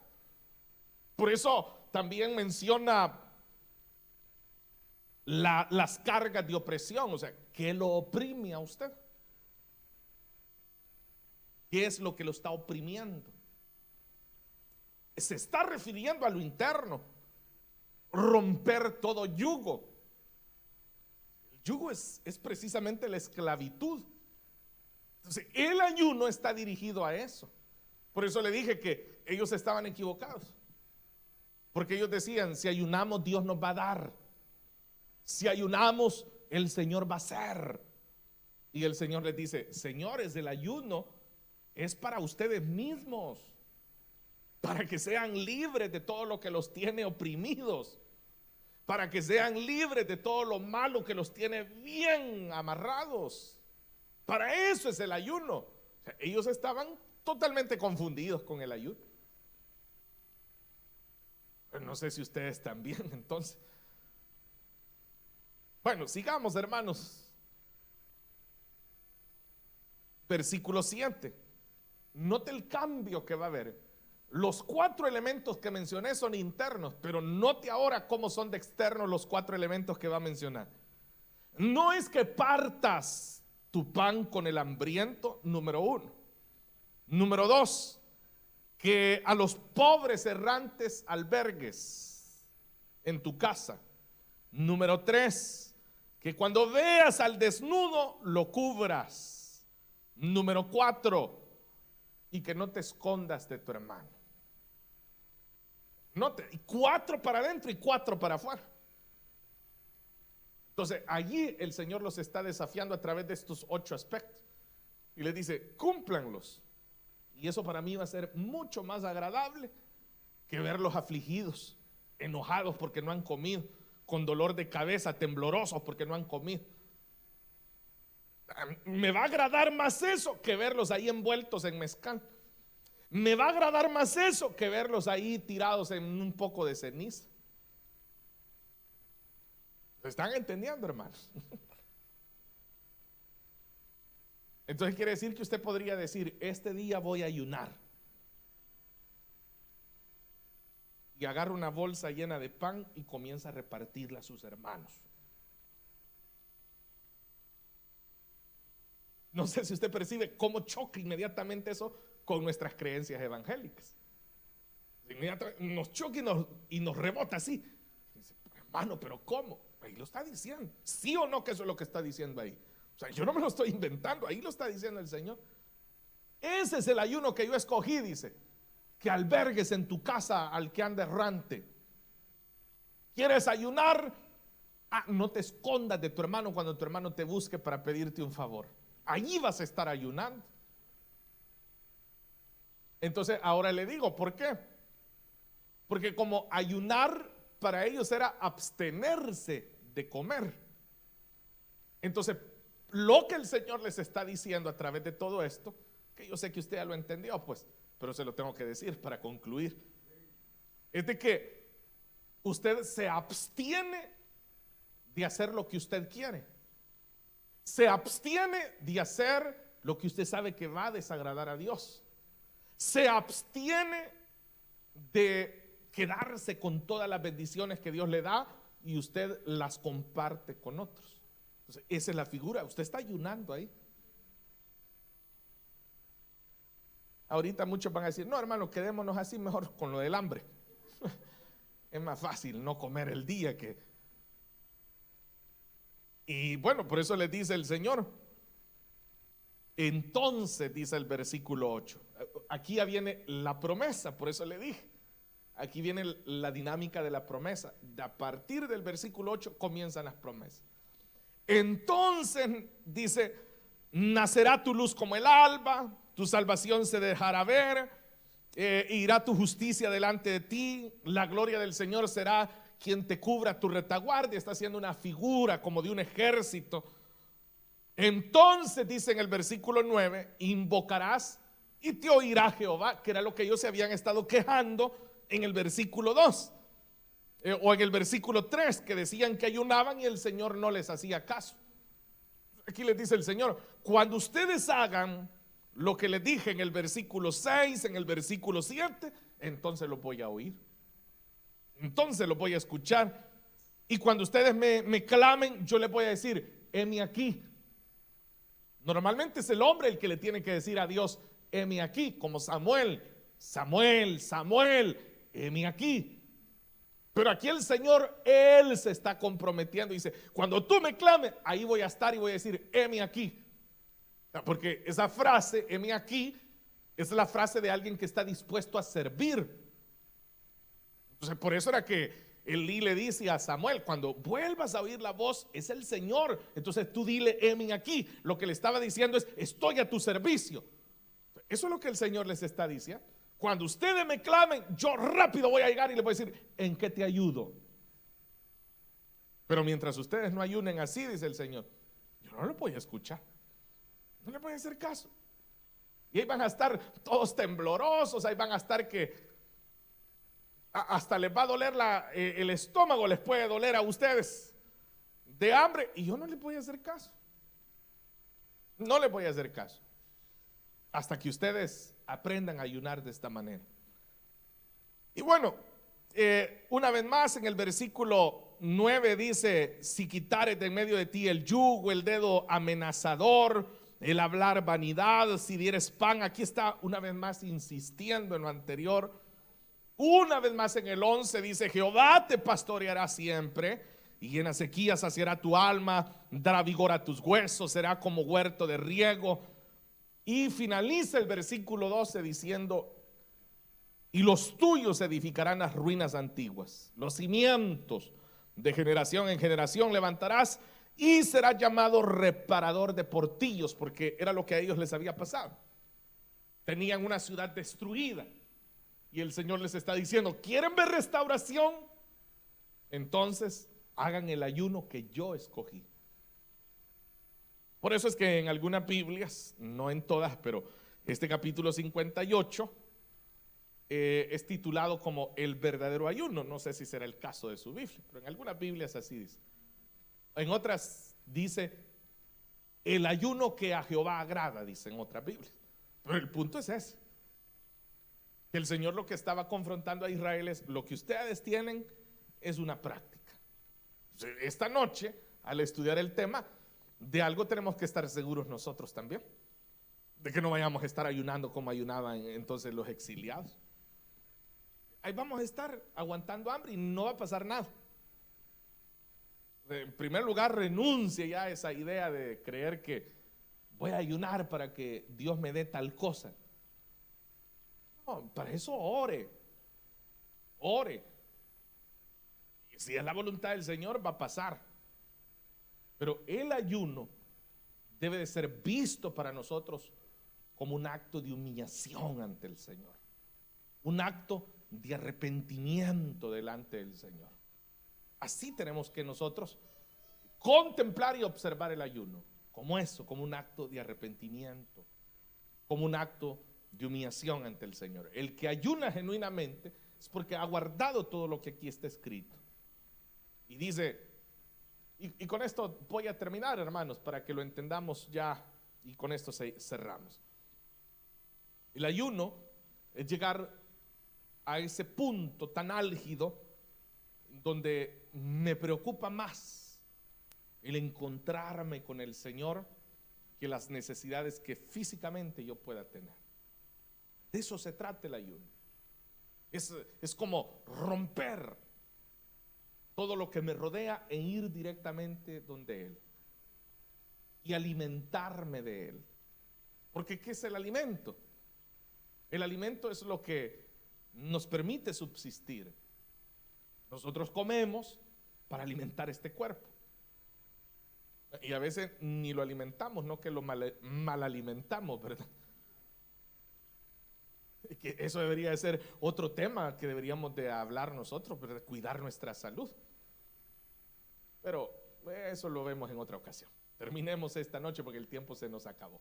Por eso también menciona las cargas de opresión, o sea, ¿qué lo oprime a usted? ¿Qué es lo que lo está oprimiendo? Se está refiriendo a lo interno. Romper todo yugo. El yugo es precisamente la esclavitud. Entonces, el ayuno está dirigido a eso. Por eso le dije que ellos estaban equivocados. Porque ellos decían, si ayunamos, Dios nos va a dar. Si ayunamos, el Señor va a hacer. Y el Señor les dice, señores, el ayuno es para ustedes mismos, para que sean libres de todo lo que los tiene oprimidos, para que sean libres de todo lo malo que los tiene bien amarrados. Para eso es el ayuno. O sea, ellos estaban totalmente confundidos con el ayuno. Pero no sé si ustedes también, entonces. Bueno, sigamos, hermanos. Versículo 7. Note el cambio que va a haber. Los 4 elementos que mencioné son internos, pero note ahora cómo son de externos los 4 elementos que va a mencionar. No es que partas tu pan con el hambriento, número 1. Número 2, que a los pobres errantes albergues en tu casa. Número 3, que cuando veas al desnudo lo cubras. Número 4, y que no te escondas de tu hermano. Note, 4 para adentro y 4 para afuera. Entonces allí el Señor los está desafiando a través de estos 8 aspectos y les dice, cúmplanlos. Y eso para mí va a ser mucho más agradable que verlos afligidos, enojados porque no han comido, con dolor de cabeza, temblorosos porque no han comido. Me va a agradar más eso que verlos ahí envueltos en mezcal. Me va a agradar más eso que verlos ahí tirados en un poco de ceniza. ¿Lo están entendiendo, hermanos? Entonces quiere decir que usted podría decir, este día voy a ayunar. Y agarra una bolsa llena de pan y comienza a repartirla a sus hermanos. No sé si usted percibe cómo choca inmediatamente eso con nuestras creencias evangélicas. Inmediatamente nos choca y nos rebota así. Dice, hermano, pero ¿cómo? Ahí lo está diciendo. ¿Sí o no que eso es lo que está diciendo ahí? O sea, yo no me lo estoy inventando, ahí lo está diciendo el Señor. Ese es el ayuno que yo escogí, dice. Que albergues en tu casa al que anda errante. ¿Quieres ayunar? No te escondas de tu hermano cuando tu hermano te busque para pedirte un favor. Allí vas a estar ayunando. Entonces ahora le digo, ¿por qué? Porque como ayunar para ellos era abstenerse de comer. Entonces, lo que el Señor les está diciendo a través de todo esto, que yo sé que usted ya lo entendió, pues, pero se lo tengo que decir para concluir, es de que usted se abstiene de hacer lo que usted quiere. Se abstiene de hacer lo que usted sabe que va a desagradar a Dios. Se abstiene de quedarse con todas las bendiciones que Dios le da y usted las comparte con otros. Entonces, esa es la figura. Usted está ayunando ahí. Ahorita muchos van a decir, no, hermano, quedémonos así mejor con lo del hambre. Es más fácil no comer el día que... Y bueno, por eso les dice el Señor. Entonces, dice el versículo 8. Aquí ya viene la promesa, por eso le dije. Aquí viene la dinámica de la promesa. A partir del versículo 8 comienzan las promesas. Entonces, dice, nacerá tu luz como el alba, tu salvación se dejará ver, irá tu justicia delante de ti, la gloria del Señor será quien te cubra tu retaguardia. Está haciendo una figura como de un ejército. Entonces dice en el versículo 9, invocarás y te oirá Jehová, que era lo que ellos se habían estado quejando en el versículo 2, o en el versículo 3, que decían que ayunaban y el Señor no les hacía caso. Aquí les dice el Señor, cuando ustedes hagan lo que les dije en el versículo 6, en el versículo 7, entonces los voy a oír, entonces los voy a escuchar. Y cuando ustedes me clamen, yo les voy a decir, heme aquí. Normalmente es el hombre el que le tiene que decir a Dios, heme aquí, como Samuel, Samuel, Samuel, heme aquí. Pero aquí el Señor, Él se está comprometiendo. Dice, cuando tú me clames, ahí voy a estar y voy a decir, heme aquí. Porque esa frase, heme aquí, es la frase de alguien que está dispuesto a servir. Entonces, por eso era que Elí le dice a Samuel, cuando vuelvas a oír la voz, es el Señor. Entonces tú dile, heme aquí. Lo que le estaba diciendo es, estoy a tu servicio. Eso es lo que el Señor les está diciendo. Cuando ustedes me clamen, yo rápido voy a llegar y les voy a decir, ¿en qué te ayudo? Pero mientras ustedes no ayunen así, dice el Señor, yo no lo voy a escuchar, no les voy a hacer caso. Y ahí van a estar todos temblorosos, ahí van a estar que hasta les va a doler el estómago, les puede doler a ustedes de hambre, y yo no les voy a hacer caso. No les voy a hacer caso hasta que ustedes aprendan a ayunar de esta manera. Y bueno, una vez más en el versículo 9 dice, si quitares de en medio de ti el yugo, el dedo amenazador, el hablar vanidad, si dieres pan. Aquí está una vez más insistiendo en lo anterior. Una vez más en el 11 dice, Jehová te pastoreará siempre, y en la sequía saciará tu alma, dará vigor a tus huesos, será como huerto de riego. Y finaliza el versículo 12 diciendo, y los tuyos edificarán las ruinas antiguas, los cimientos de generación en generación levantarás, y serás llamado reparador de portillos, porque era lo que a ellos les había pasado. Tenían una ciudad destruida, y el Señor les está diciendo, ¿quieren ver restauración? Entonces hagan el ayuno que yo escogí. Por eso es que en algunas Biblias, no en todas, pero este capítulo 58 es titulado como el verdadero ayuno. No sé si será el caso de su Biblia, pero en algunas Biblias así dice. En otras dice el ayuno que a Jehová agrada, dice en otras Biblias. Pero el punto es ese, que el Señor lo que estaba confrontando a Israel es, lo que ustedes tienen es una práctica. Esta noche, al estudiar el tema, de algo tenemos que estar seguros nosotros también, de que no vayamos a estar ayunando como ayunaban entonces los exiliados. Ahí vamos a estar aguantando hambre y no va a pasar nada. En primer lugar, renuncie ya a esa idea de creer que voy a ayunar para que Dios me dé tal cosa. No, para eso ore. Y si es la voluntad del Señor, va a pasar. Pero el ayuno debe de ser visto para nosotros como un acto de humillación ante el Señor, un acto de arrepentimiento delante del Señor. Así tenemos que nosotros contemplar y observar el ayuno, como eso, como un acto de arrepentimiento, como un acto de humillación ante el Señor. El que ayuna genuinamente es porque ha guardado todo lo que aquí está escrito. Y dice, y con esto voy a terminar, hermanos, para que lo entendamos ya, y con esto cerramos. El ayuno es llegar a ese punto tan álgido donde me preocupa más el encontrarme con el Señor que las necesidades que físicamente yo pueda tener. De eso se trata el ayuno. Es como romper todo lo que me rodea e ir directamente donde Él y alimentarme de Él. Porque ¿qué es el alimento? El alimento es lo que nos permite subsistir. Nosotros comemos para alimentar este cuerpo. Y a veces ni lo alimentamos, no que lo mal alimentamos, ¿verdad? Que eso debería de ser otro tema que deberíamos de hablar nosotros, ¿verdad? Cuidar nuestra salud. Pero eso lo vemos en otra ocasión. Terminemos esta noche porque el tiempo se nos acabó.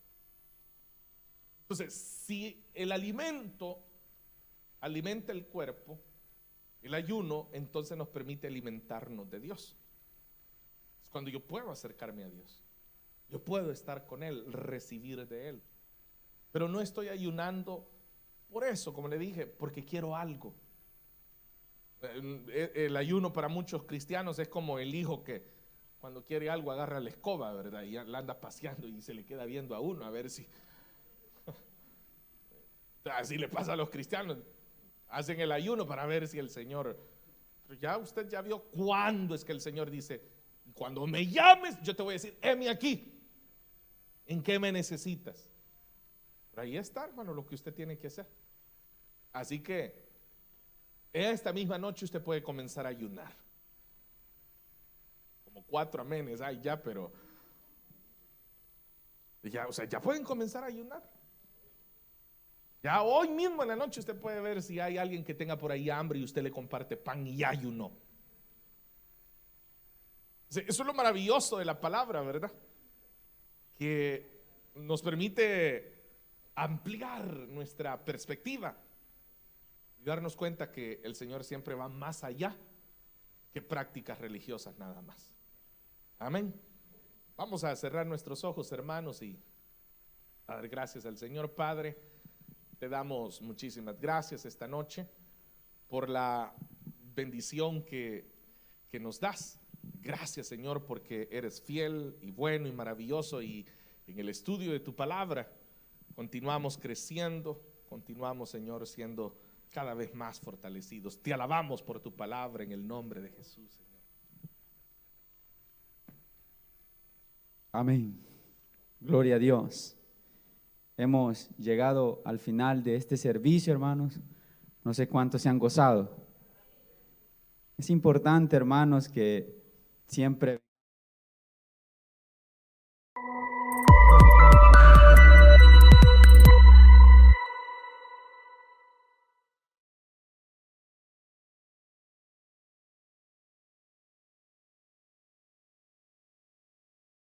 Entonces, si el alimento alimenta el cuerpo, el ayuno entonces nos permite alimentarnos de Dios. Es cuando yo puedo acercarme a Dios, yo puedo estar con Él, recibir de Él. Pero no estoy ayunando por eso, como le dije, porque quiero algo. El ayuno para muchos cristianos es como el hijo que cuando quiere algo agarra la escoba, ¿verdad? Y la anda paseando y se le queda viendo a uno a ver si... Así le pasa a los cristianos. Hacen el ayuno para ver si el Señor... Pero ya usted ya vio cuándo es que el Señor dice, cuando me llames yo te voy a decir, heme aquí. ¿En qué me necesitas? Pero ahí está, hermano, lo que usted tiene que hacer. Así que esta misma noche usted puede comenzar a ayunar. Como 4 amenes hay ya, pero ya, o sea, ya pueden comenzar a ayunar. Ya hoy mismo en la noche usted puede ver si hay alguien que tenga por ahí hambre y usted le comparte pan y ya ayunó. Eso es lo maravilloso de la palabra, ¿verdad? Que nos permite ampliar nuestra perspectiva y darnos cuenta que el Señor siempre va más allá que prácticas religiosas nada más. Amén. Vamos a cerrar nuestros ojos, hermanos, y a dar gracias al Señor. Padre, te damos muchísimas gracias esta noche por la bendición que nos das. Gracias, Señor, porque eres fiel y bueno y maravilloso, y en el estudio de tu palabra continuamos creciendo, continuamos, Señor, siendo cada vez más fortalecidos. Te alabamos por tu palabra en el nombre de Jesús, Señor. Amén. Gloria a Dios. Hemos llegado al final de este servicio, hermanos. No sé cuántos se han gozado. Es importante, hermanos, que siempre